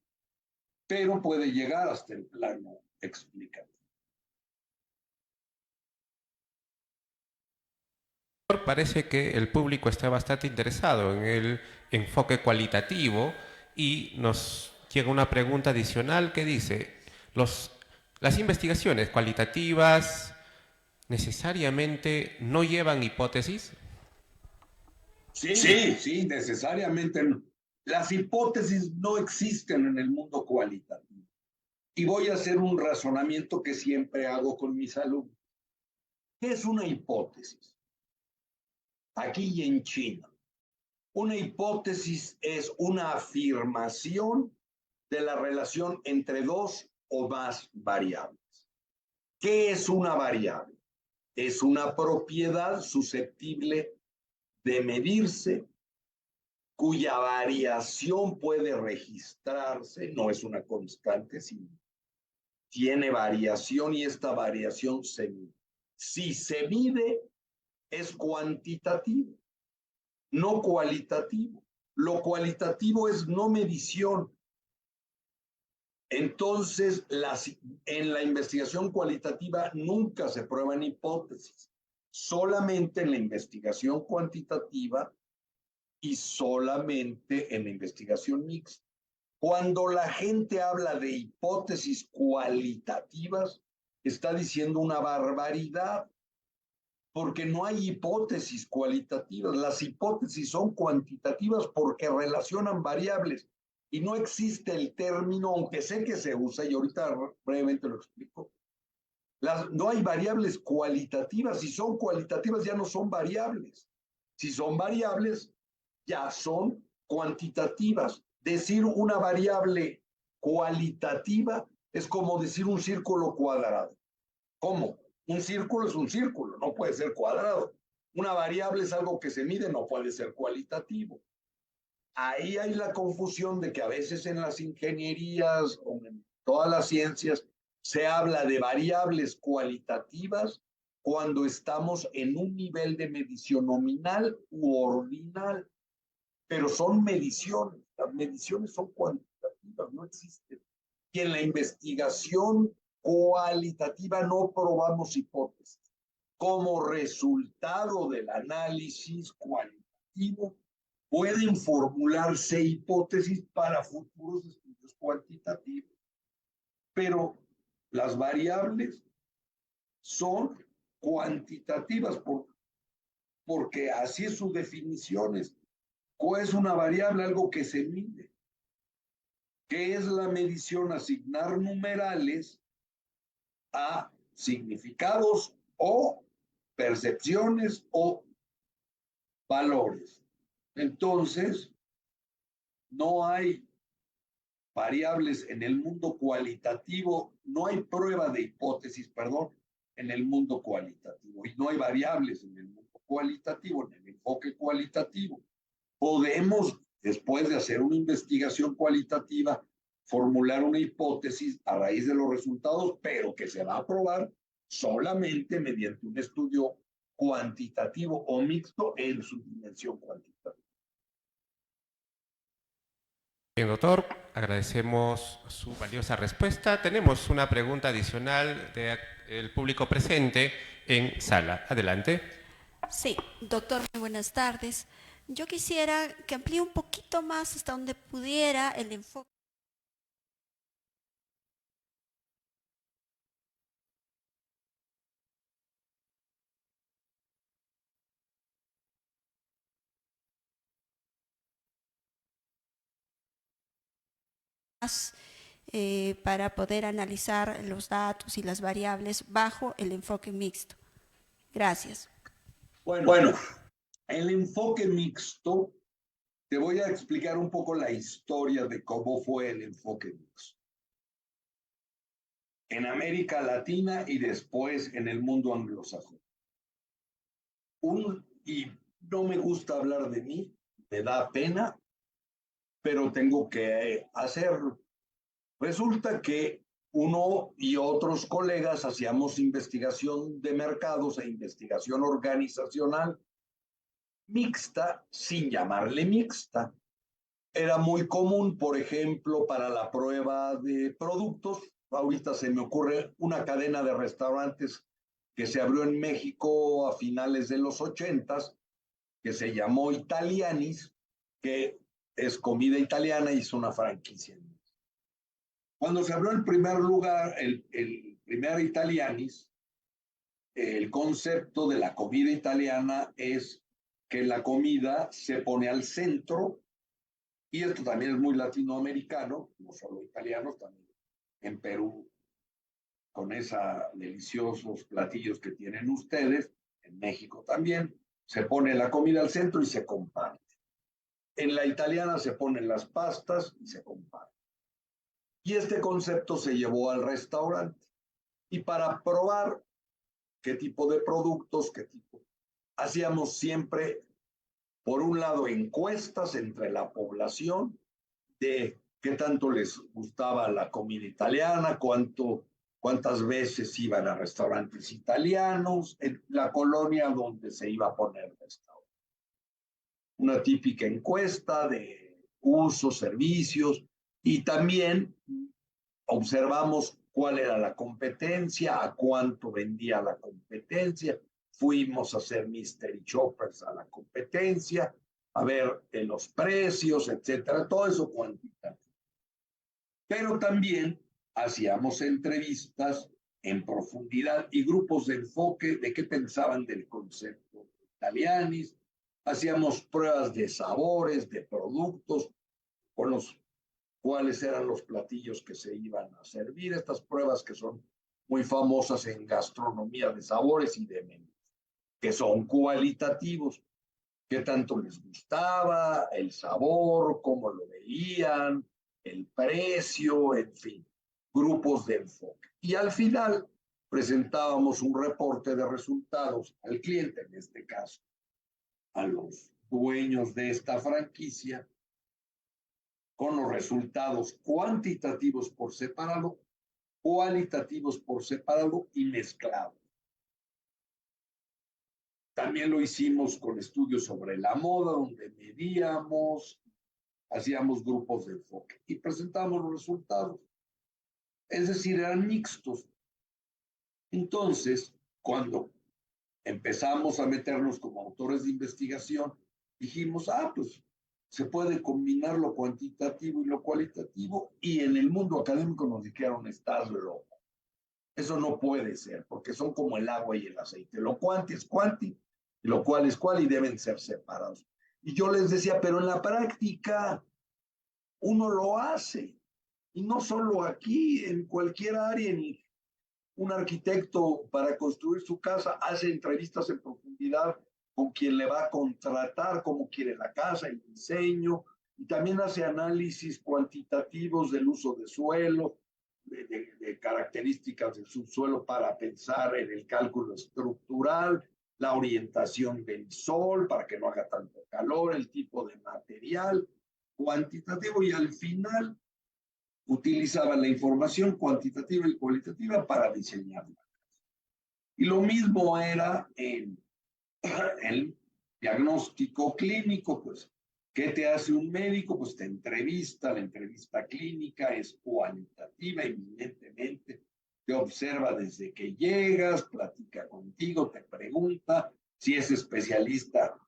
pero puede llegar hasta el plano explicativo. Parece que el público está bastante interesado en el enfoque cualitativo y nos llega una pregunta adicional que dice, las investigaciones cualitativas necesariamente no llevan hipótesis. Sí, necesariamente no. Las hipótesis no existen en el mundo cualitativo. Y voy a hacer un razonamiento que siempre hago con mis alumnos. ¿Qué es una hipótesis? Aquí y en China. Una hipótesis es una afirmación de la relación entre dos o más variables. ¿Qué es una variable? Es una propiedad susceptible de medirse, cuya variación puede registrarse, no es una constante, sino tiene variación y esta variación se mide. Si se mide, es cuantitativo, no cualitativo. Lo cualitativo es no medición. Entonces, en la investigación cualitativa nunca se prueban hipótesis, solamente en la investigación cuantitativa y solamente en la investigación mixta. Cuando la gente habla de hipótesis cualitativas, está diciendo una barbaridad, porque no hay hipótesis cualitativas. Las hipótesis son cuantitativas porque relacionan variables y no existe el término, aunque sé que se usa y ahorita brevemente lo explico. No hay variables cualitativas. Si son cualitativas ya no son variables. Si son variables ya son cuantitativas. Decir una variable cualitativa es como decir un círculo cuadrado. ¿Cómo? Un círculo es un círculo, no puede ser cuadrado. Una variable es algo que se mide, no puede ser cualitativo. Ahí hay la confusión de que a veces en las ingenierías o en todas las ciencias se habla de variables cualitativas cuando estamos en un nivel de medición nominal u ordinal. Pero son mediciones, las mediciones son cuantitativas, no existen. Y en la investigación cualitativa no probamos hipótesis. Como resultado del análisis cualitativo, pueden formularse hipótesis para futuros estudios cuantitativos. Pero las variables son cuantitativas porque así es su definición. ¿Cuál es una variable? Algo que se mide. ¿Qué es la medición? Asignar numerales a significados o percepciones o valores. Entonces, no hay variables en el mundo cualitativo, no hay prueba de hipótesis, perdón, en el mundo cualitativo. Y no hay variables en el mundo cualitativo, en el enfoque cualitativo. Podemos, después de hacer una investigación cualitativa, formular una hipótesis a raíz de los resultados, pero que se va a probar solamente mediante un estudio cuantitativo o mixto en su dimensión cuantitativa. Bien, doctor, agradecemos su valiosa respuesta. Tenemos una pregunta adicional del público presente en sala. Adelante. Sí, doctor, muy buenas tardes. Yo quisiera que amplíe un poquito más hasta donde pudiera el enfoque más para poder analizar los datos y las variables bajo el enfoque mixto. Gracias. Bueno, el enfoque mixto, te voy a explicar un poco la historia de cómo fue el enfoque mixto en América Latina y después en el mundo anglosajón. Y no me gusta hablar de mí, me da pena, pero tengo que hacerlo. Resulta que uno y otros colegas hacíamos investigación de mercados e investigación organizacional mixta, sin llamarle mixta. Era muy común, por ejemplo, para la prueba de productos. Ahorita se me ocurre una cadena de restaurantes que se abrió en México a finales de los 80s, que se llamó Italianis, que es comida italiana y es una franquicia. Cuando se abrió el primer lugar, el primer Italianis, el concepto de la comida italiana es que la comida se pone al centro, y esto también es muy latinoamericano, no solo italianos, también en Perú, con esos deliciosos platillos que tienen ustedes, en México también, se pone la comida al centro y se comparte. En la italiana se ponen las pastas y se comparten. Y este concepto se llevó al restaurante. Y para probar qué tipo de productos, hacíamos siempre, por un lado, encuestas entre la población de qué tanto les gustaba la comida italiana, cuántas veces iban a restaurantes italianos, en la colonia donde se iba a poner el restaurante. Una típica encuesta de usos, servicios, y también observamos cuál era la competencia, a cuánto vendía la competencia. Fuimos a hacer mystery shoppers a la competencia, a ver los precios, etcétera, todo eso cuantitativo. Pero también hacíamos entrevistas en profundidad y grupos de enfoque de qué pensaban del concepto Italianis. Hacíamos pruebas de sabores, de productos, con los cuáles eran los platillos que se iban a servir. Estas pruebas que son muy famosas en gastronomía de sabores y de menús, que son cualitativos. Qué tanto les gustaba, el sabor, cómo lo veían, el precio, en fin, grupos de enfoque. Y al final presentábamos un reporte de resultados al cliente, en este caso, a los dueños de esta franquicia, con los resultados cuantitativos por separado, cualitativos por separado y mezclados. También lo hicimos con estudios sobre la moda, donde medíamos, hacíamos grupos de enfoque y presentamos los resultados. Es decir, eran mixtos. Entonces, cuando empezamos a meternos como autores de investigación, dijimos, pues se puede combinar lo cuantitativo y lo cualitativo, y en el mundo académico nos dijeron, estás loco. Eso no puede ser, porque son como el agua y el aceite. Lo cuanti es cuanti, y lo cual es cual, y deben ser separados. Y yo les decía, pero en la práctica uno lo hace, y no solo aquí, en cualquier área. Un arquitecto para construir su casa hace entrevistas en profundidad con quien le va a contratar, cómo quiere la casa, el diseño, y también hace análisis cuantitativos del uso de suelo, de características del subsuelo para pensar en el cálculo estructural, la orientación del sol para que no haga tanto calor, el tipo de material cuantitativo, y al final utilizaban la información cuantitativa y cualitativa para diseñar. Y lo mismo era en el diagnóstico clínico, pues, ¿qué te hace un médico? Pues te entrevista, la entrevista clínica es cualitativa, evidentemente, te observa desde que llegas, platica contigo, te pregunta si es especialista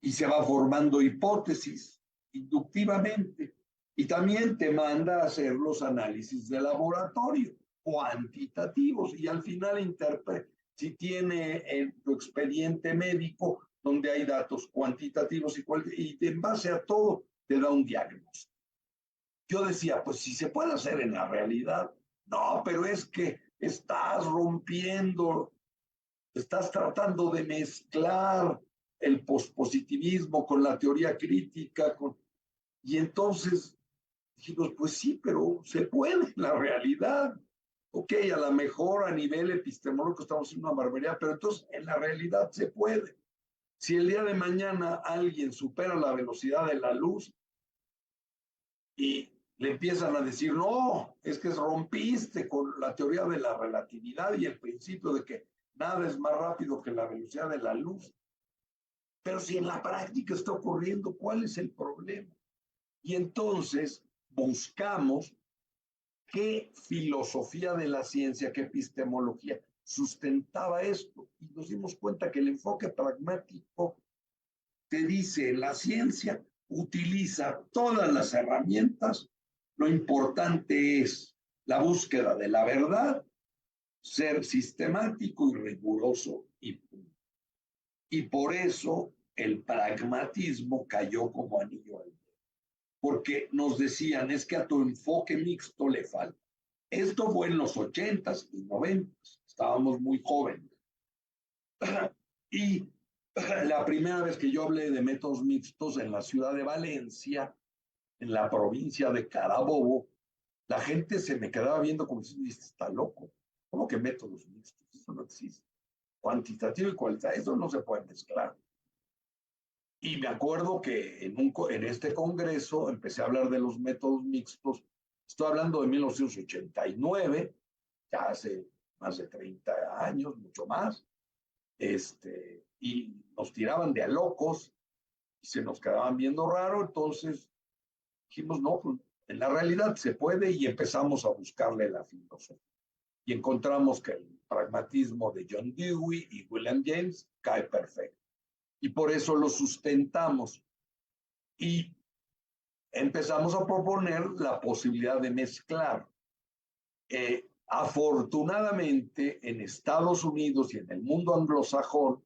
y se va formando hipótesis inductivamente. Y también te manda a hacer los análisis de laboratorio cuantitativos y al final interpreta si tiene en tu expediente médico donde hay datos cuantitativos y en base a todo te da un diagnóstico. Yo decía, pues si se puede hacer en la realidad, no, pero es que estás rompiendo, estás tratando de mezclar el pospositivismo con la teoría crítica, y entonces dijimos, pues sí, pero se puede en la realidad. Ok, a lo mejor a nivel epistemológico estamos haciendo una barbaridad, pero entonces en la realidad se puede. Si el día de mañana alguien supera la velocidad de la luz y le empiezan a decir, no, es que rompiste con la teoría de la relatividad y el principio de que nada es más rápido que la velocidad de la luz. Pero si en la práctica está ocurriendo, ¿cuál es el problema? Y entonces buscamos qué filosofía de la ciencia, qué epistemología sustentaba esto. Y nos dimos cuenta que el enfoque pragmático te dice, la ciencia utiliza todas las herramientas, lo importante es la búsqueda de la verdad, ser sistemático y riguroso y punto. Y por eso el pragmatismo cayó como anillo al dedo, porque nos decían, es que a tu enfoque mixto le falta. Esto fue en los 80s y 90s, estábamos muy jóvenes. Y la primera vez que yo hablé de métodos mixtos en la ciudad de Valencia, en la provincia de Carabobo, la gente se me quedaba viendo como si está loco. ¿Cómo que métodos mixtos? Eso no existe. Cuantitativo y cualitativo, eso no se puede mezclar. Y me acuerdo que en este congreso empecé a hablar de los métodos mixtos. Estoy hablando de 1989, ya hace más de 30 años, mucho más. Y nos tiraban de a locos y se nos quedaban viendo raro. Entonces dijimos, no, pues, en la realidad se puede, y empezamos a buscarle la filosofía. Y encontramos que el pragmatismo de John Dewey y William James cae perfecto. Y por eso lo sustentamos. Y empezamos a proponer la posibilidad de mezclar. Afortunadamente, en Estados Unidos y en el mundo anglosajón,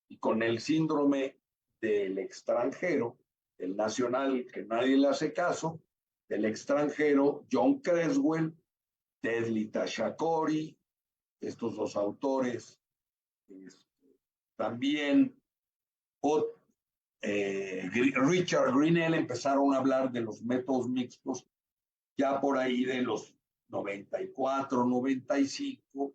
y con el síndrome del extranjero, el nacional que nadie le hace caso, del extranjero, John Creswell, Tedley Tashakori, estos dos autores, también Richard Grinnell empezaron a hablar de los métodos mixtos ya por ahí de los 94, 95,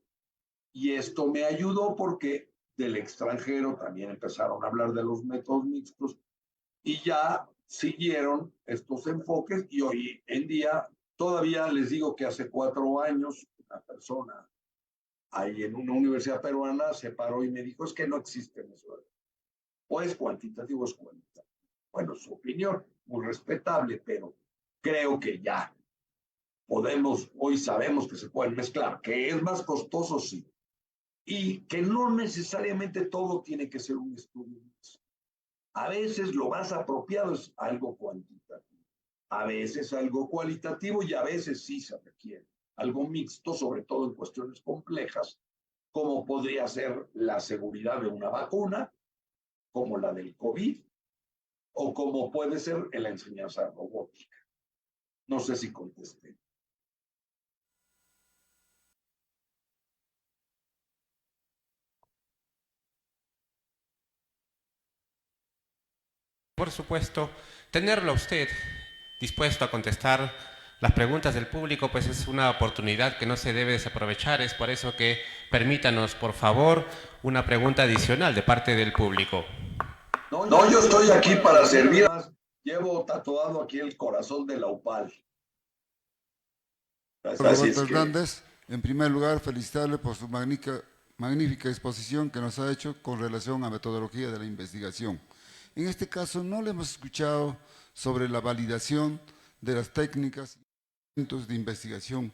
y esto me ayudó porque del extranjero también empezaron a hablar de los métodos mixtos y ya siguieron estos enfoques, y hoy en día todavía les digo que hace 4 años una persona ahí en una universidad peruana se paró y me dijo, es que no existe eso. O es cuantitativo o es cualitativo. Bueno, su opinión, muy respetable, pero creo que ya podemos, hoy sabemos que se pueden mezclar, que es más costoso, sí, y que no necesariamente todo tiene que ser un estudio. A veces lo más apropiado es algo cuantitativo, a veces algo cualitativo, y a veces sí se requiere algo mixto, sobre todo en cuestiones complejas, como podría ser la seguridad de una vacuna, como la del COVID, o como puede ser en la enseñanza robótica. No sé si contesté. Por supuesto, tenerlo a usted dispuesto a contestar las preguntas del público pues es una oportunidad que no se debe desaprovechar. Es por eso que permítanos, por favor, una pregunta adicional de parte del público. No, yo estoy aquí para servir. Además, llevo tatuado aquí el corazón de la UPAL. Roberto Hernández, en primer lugar, felicitarle por su magnífica exposición que nos ha hecho con relación a metodología de la investigación. En este caso, no le hemos escuchado sobre la validación de las técnicas y instrumentos de investigación.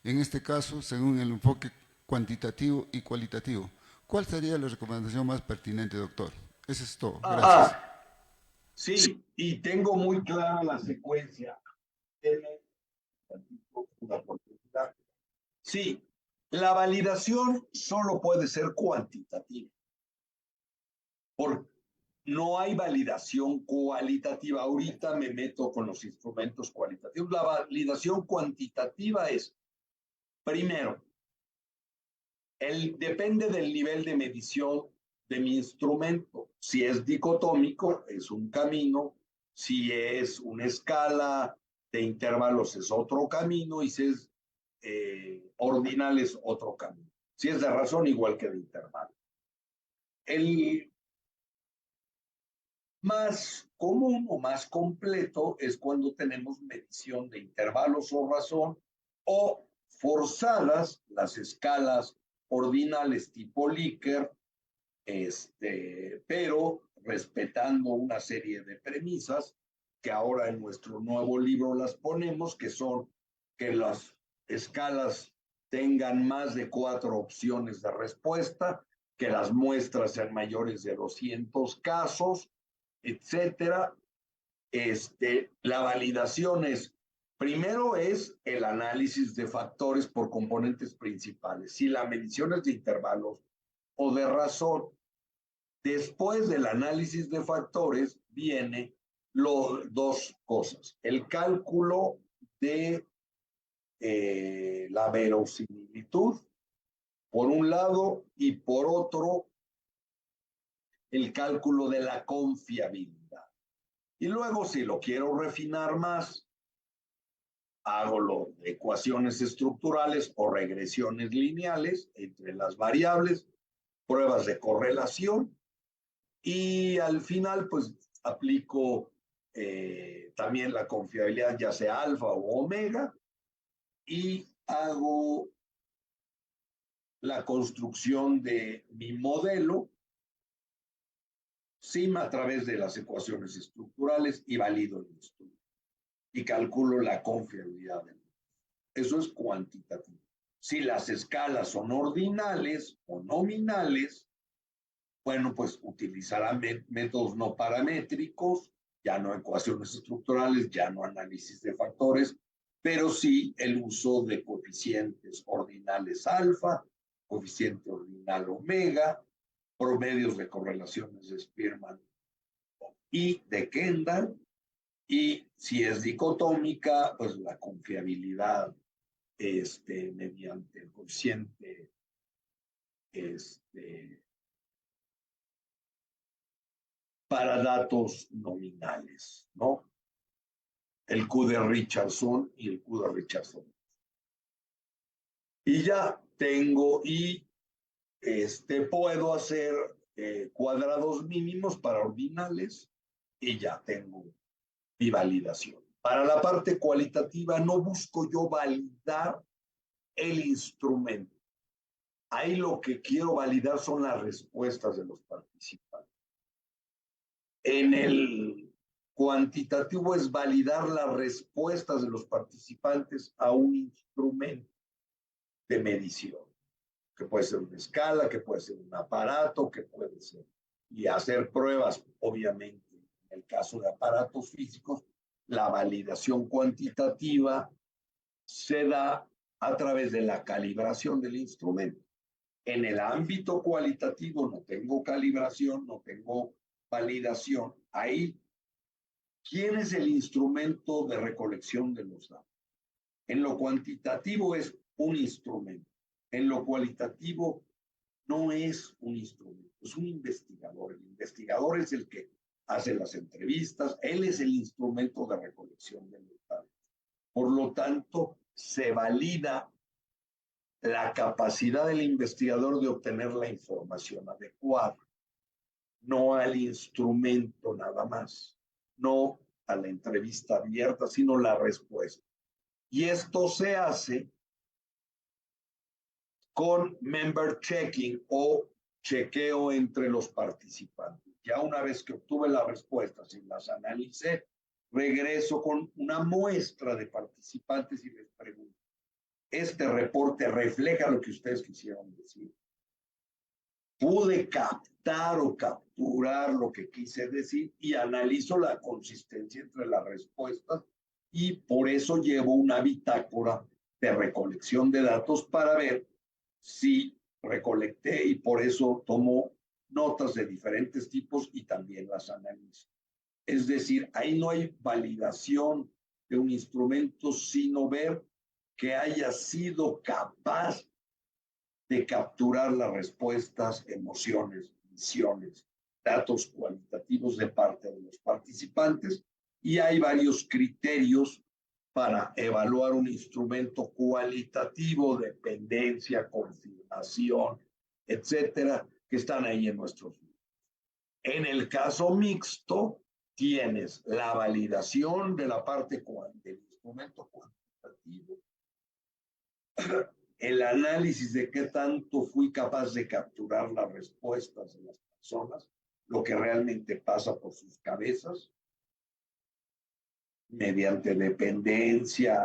En este caso, según el enfoque cuantitativo y cualitativo. ¿Cuál sería la recomendación más pertinente, doctor? Eso es todo. Gracias. Sí, y tengo muy clara la secuencia. Sí, la validación solo puede ser cuantitativa, porque no hay validación cualitativa. Ahorita me meto con los instrumentos cualitativos. La validación cuantitativa es, primero, depende del nivel de medición de mi instrumento. Si es dicotómico, es un camino. Si es una escala de intervalos, es otro camino. Y si es ordinal, es otro camino. Si es de razón, igual que de intervalo. El más común o más completo es cuando tenemos medición de intervalos o razón, o forzadas las escalas ordinales tipo Likert, pero respetando una serie de premisas que ahora en nuestro nuevo libro las ponemos, que son que las escalas tengan más de 4 opciones de respuesta, que las muestras sean mayores de 200 casos, etcétera. La validación es, primero es el análisis de factores por componentes principales. Si la medición es de intervalos o de razón, después del análisis de factores viene dos cosas. El cálculo de la verosimilitud, por un lado, y por otro, el cálculo de la confiabilidad. Y luego, si lo quiero refinar más, hago ecuaciones estructurales o regresiones lineales entre las variables, pruebas de correlación, y al final, pues, aplico también la confiabilidad, ya sea alfa o omega, y hago la construcción de mi modelo SIM a través de las ecuaciones estructurales y valido el estudio. Y calculo la confiabilidad del modelo. Eso es cuantitativo. Si las escalas son ordinales o nominales, bueno, pues utilizarán métodos no paramétricos, ya no ecuaciones estructurales, ya no análisis de factores, pero sí el uso de coeficientes ordinales alfa, coeficiente ordinal omega, promedios de correlaciones de Spearman y de Kendall, y si es dicotómica, pues la confiabilidad mediante el coeficiente para datos nominales, ¿no? El Q de Richardson y el Q de Richardson. Y ya tengo, puedo hacer cuadrados mínimos para ordinales y ya tengo mi validación. Para la parte cualitativa no busco yo validar el instrumento. Ahí lo que quiero validar son las respuestas de los participantes. En el cuantitativo es validar las respuestas de los participantes a un instrumento de medición, que puede ser una escala, que puede ser un aparato, que puede ser, y hacer pruebas, obviamente, en el caso de aparatos físicos, la validación cuantitativa se da a través de la calibración del instrumento. En el ámbito cualitativo no tengo calibración, no tengo validación. Ahí, ¿quién es el instrumento de recolección de los datos? En lo cuantitativo es un instrumento. En lo cualitativo no es un instrumento, es un investigador. El investigador es el que hace las entrevistas, él es el instrumento de recolección de los datos. Por lo tanto, se valida la capacidad del investigador de obtener la información adecuada, no al instrumento nada más, no a la entrevista abierta, sino la respuesta. Y esto se hace con member checking o chequeo entre los participantes. Ya una vez que obtuve las respuestas y las analicé, regreso con una muestra de participantes y les pregunto, ¿este reporte refleja lo que ustedes quisieron decir? ¿Pude captar o capturar lo que quise decir? Y analizo la consistencia entre las respuestas y por eso llevo una bitácora de recolección de datos para ver si recolecté, y por eso tomo notas de diferentes tipos y también las analizo. Es decir, ahí no hay validación de un instrumento, sino ver que haya sido capaz de capturar las respuestas, emociones, visiones, datos cualitativos de parte de los participantes, y hay varios criterios para evaluar un instrumento cualitativo, dependencia, confirmación, etcétera, que están ahí en nuestros libros. En el caso mixto, tienes la validación de la parte del instrumento cuantitativo, el análisis de qué tanto fui capaz de capturar las respuestas de las personas, lo que realmente pasa por sus cabezas, mediante dependencia,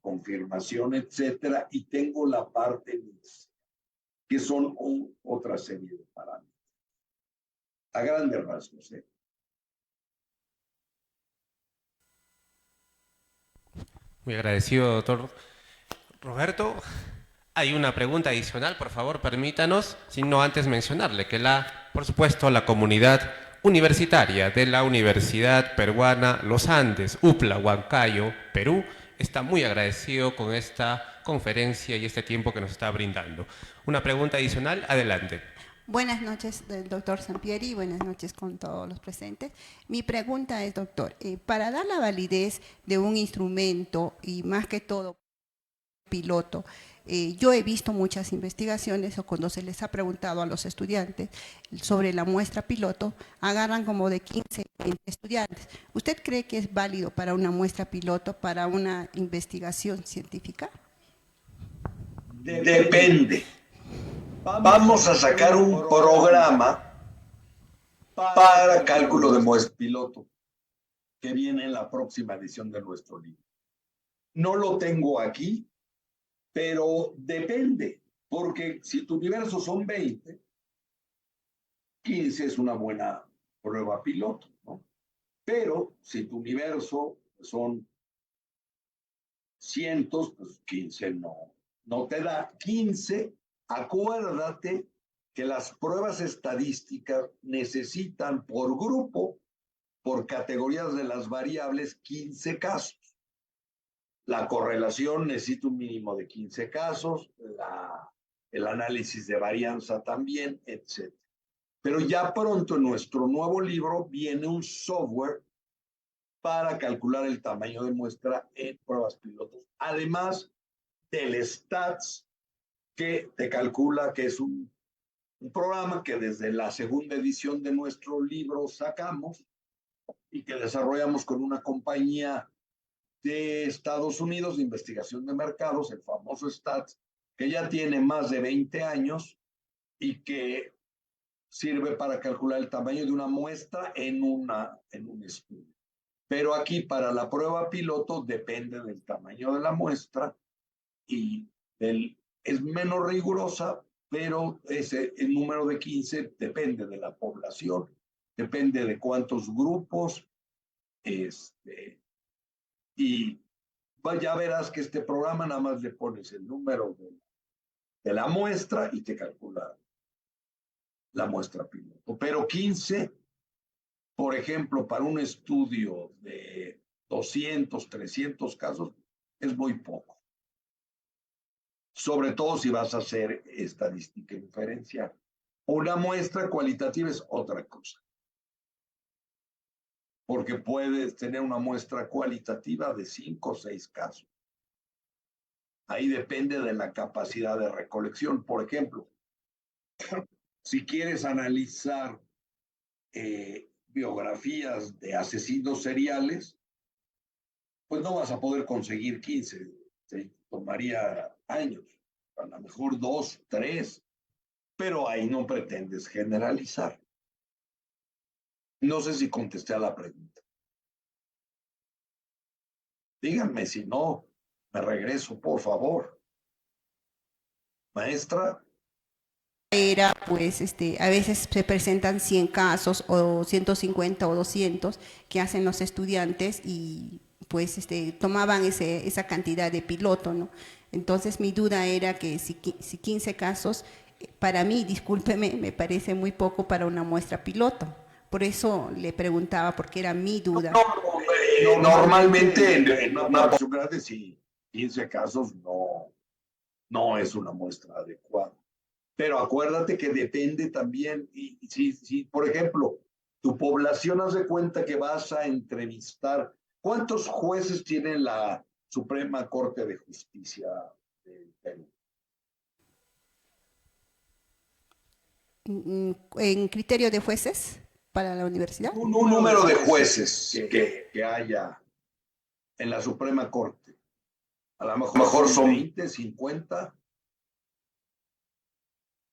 confirmación, etcétera, y tengo la parte mixta, que son otra serie de parámetros. A grandes rasgos, ¿eh? Muy agradecido, doctor Roberto. Hay una pregunta adicional, por favor, permítanos, sino antes mencionarle que por supuesto, la comunidad universitaria de la Universidad Peruana Los Andes, UPLA, Huancayo, Perú, está muy agradecido con esta conferencia y este tiempo que nos está brindando. Una pregunta adicional, adelante. Buenas noches, doctor Sampieri, buenas noches con todos los presentes. Mi pregunta es, doctor, para dar la validez de un instrumento y más que todo piloto, yo he visto muchas investigaciones o cuando se les ha preguntado a los estudiantes sobre la muestra piloto, agarran como de 15, 20 estudiantes. ¿Usted cree que es válido para una muestra piloto, para una investigación científica? Depende. Vamos a sacar un programa para cálculo de muestra piloto que viene en la próxima edición de nuestro libro. No lo tengo aquí, pero depende, porque si tu universo son 20, 15 es una buena prueba piloto, ¿no? Pero si tu universo son cientos, pues 15 no te da. 15, acuérdate que las pruebas estadísticas necesitan por grupo, por categorías de las variables, 15 casos. La correlación necesita un mínimo de 15 casos, el análisis de varianza también, etc. Pero ya pronto en nuestro nuevo libro viene un software para calcular el tamaño de muestra en pruebas pilotos. Además del STATS, que te calcula, que es un programa que desde la segunda edición de nuestro libro sacamos y que desarrollamos con una compañía de Estados Unidos de investigación de mercados, el famoso STATS, que ya tiene más de 20 años y que sirve para calcular el tamaño de una muestra en un estudio. Pero aquí para la prueba piloto depende del tamaño de la muestra y es menos rigurosa, pero el número de 15 depende de la población, depende de cuántos grupos, y ya verás que este programa nada más le pones el número de la muestra y te calcula la muestra piloto. Pero 15, por ejemplo, para un estudio de 200, 300 casos, es muy poco. Sobre todo si vas a hacer estadística inferencial. Una muestra cualitativa es otra cosa. Porque puedes tener una muestra cualitativa de 5 o 6 casos. Ahí depende de la capacidad de recolección. Por ejemplo, si quieres analizar biografías de asesinos seriales, pues no vas a poder conseguir 15. Te tomaría años, a lo mejor 2, 3, pero ahí no pretendes generalizar. No sé si contesté a la pregunta. Díganme si no, me regreso, por favor. Maestra. Era, pues, a veces se presentan 100 casos o 150 o 200 que hacen los estudiantes y pues tomaban esa cantidad de piloto, ¿no? Entonces mi duda era que si 15 casos, para mí, discúlpeme, me parece muy poco para una muestra piloto. Por eso le preguntaba, porque era mi duda. Normalmente en una población grande, si 15 casos no es una muestra adecuada. Pero acuérdate que depende también, y si por ejemplo, tu población hace cuenta que vas a entrevistar, ¿cuántos jueces tiene la Suprema Corte de Justicia del Perú? ¿En criterio de jueces para la universidad? Un número de jueces que haya en la Suprema Corte. A lo mejor son 20, 50.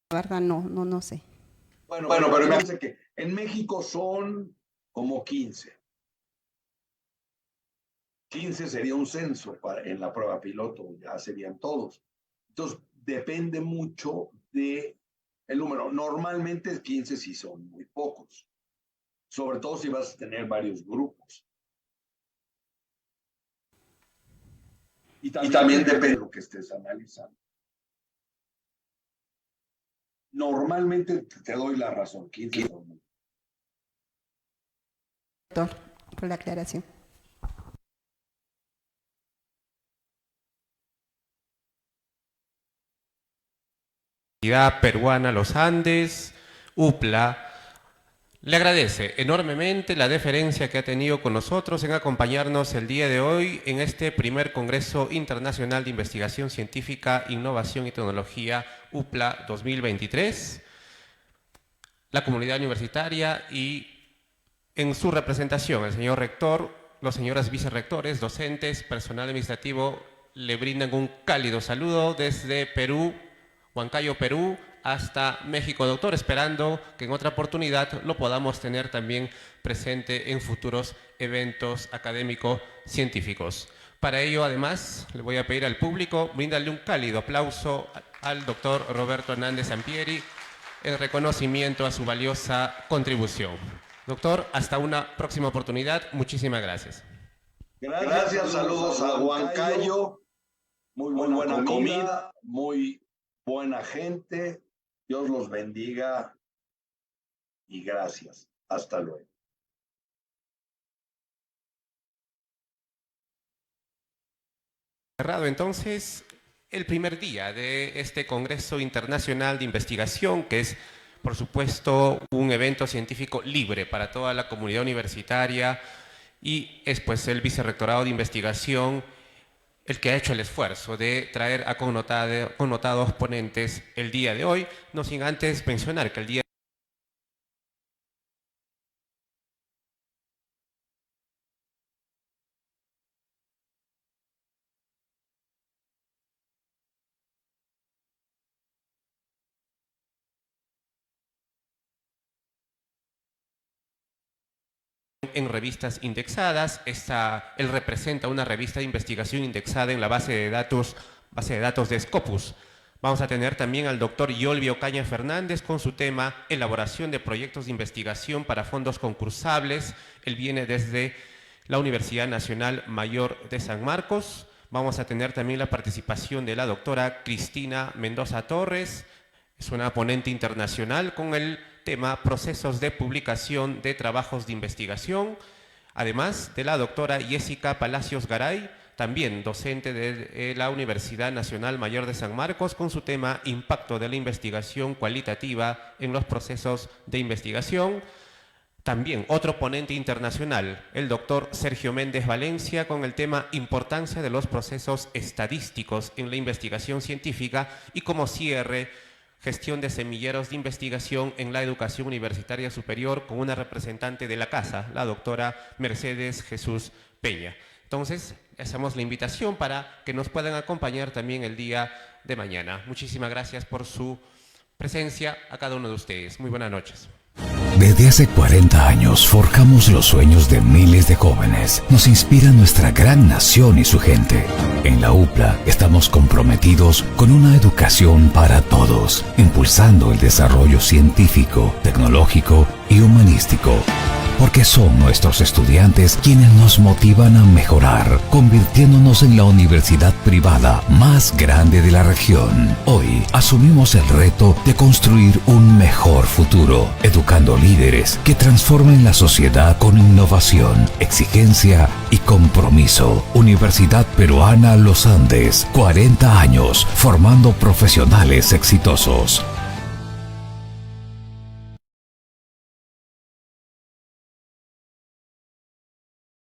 La verdad no sé. Bueno, pero fíjense que en México son como 15. 15 sería un censo en la prueba piloto, ya serían todos. Entonces, depende mucho del número. Normalmente 15 sí son muy pocos, sobre todo si vas a tener varios grupos. Y también depende de lo que estés analizando. Normalmente te doy la razón, 15 son muy pocos. Doctor, por la aclaración. Universidad Peruana Los Andes, UPLA, le agradece enormemente la deferencia que ha tenido con nosotros en acompañarnos el día de hoy en este primer Congreso Internacional de Investigación Científica, Innovación y Tecnología, UPLA 2023. La comunidad universitaria y en su representación, el señor rector, los señores vicerrectores, docentes, personal administrativo, le brindan un cálido saludo desde Perú, Huancayo, Perú, hasta México, doctor, esperando que en otra oportunidad lo podamos tener también presente en futuros eventos académicos científicos. Para ello, además, le voy a pedir al público brindarle un cálido aplauso al doctor Roberto Hernández Sampieri en reconocimiento a su valiosa contribución. Doctor, hasta una próxima oportunidad. Muchísimas gracias. Gracias, saludos a Huancayo. Muy buena comida, muy buena gente. Dios los bendiga y gracias. Hasta luego. Cerrado entonces el primer día de este Congreso Internacional de Investigación, que es, por supuesto, un evento científico libre para toda la comunidad universitaria y es pues el Vicerrectorado de Investigación el que ha hecho el esfuerzo de traer a connotados ponentes el día de hoy, no sin antes mencionar que el día en revistas indexadas. Él representa una revista de investigación indexada en la base de datos de Scopus. Vamos a tener también al doctor Yolvi Ocaña Fernández con su tema Elaboración de proyectos de investigación para fondos concursables. Él viene desde la Universidad Nacional Mayor de San Marcos. Vamos a tener también la participación de la doctora Cristina Mendoza Torres. Es una ponente internacional con el tema Procesos de publicación de trabajos de investigación. Además de la doctora Jessica Palacios Garay, también docente de la Universidad Nacional Mayor de San Marcos, con su tema Impacto de la investigación cualitativa en los procesos de investigación. También otro ponente internacional, el doctor Sergio Méndez Valencia, con el tema Importancia de los procesos estadísticos en la investigación científica y como cierre, gestión de semilleros de investigación en la educación universitaria superior, con una representante de la casa, la doctora Mercedes Jesús Peña. Entonces, hacemos la invitación para que nos puedan acompañar también el día de mañana. Muchísimas gracias por su presencia a cada uno de ustedes. Muy buenas noches. Desde hace 40 años forjamos los sueños de miles de jóvenes. Nos inspira nuestra gran nación y su gente. En la UPLA estamos comprometidos con una educación para todos, impulsando el desarrollo científico, tecnológico y humanístico. Porque son nuestros estudiantes quienes nos motivan a mejorar, convirtiéndonos en la universidad privada más grande de la región. Hoy asumimos el reto de construir un mejor futuro, educando líderes que transformen la sociedad con innovación, exigencia y compromiso. Universidad Peruana Los Andes, 40 años formando profesionales exitosos.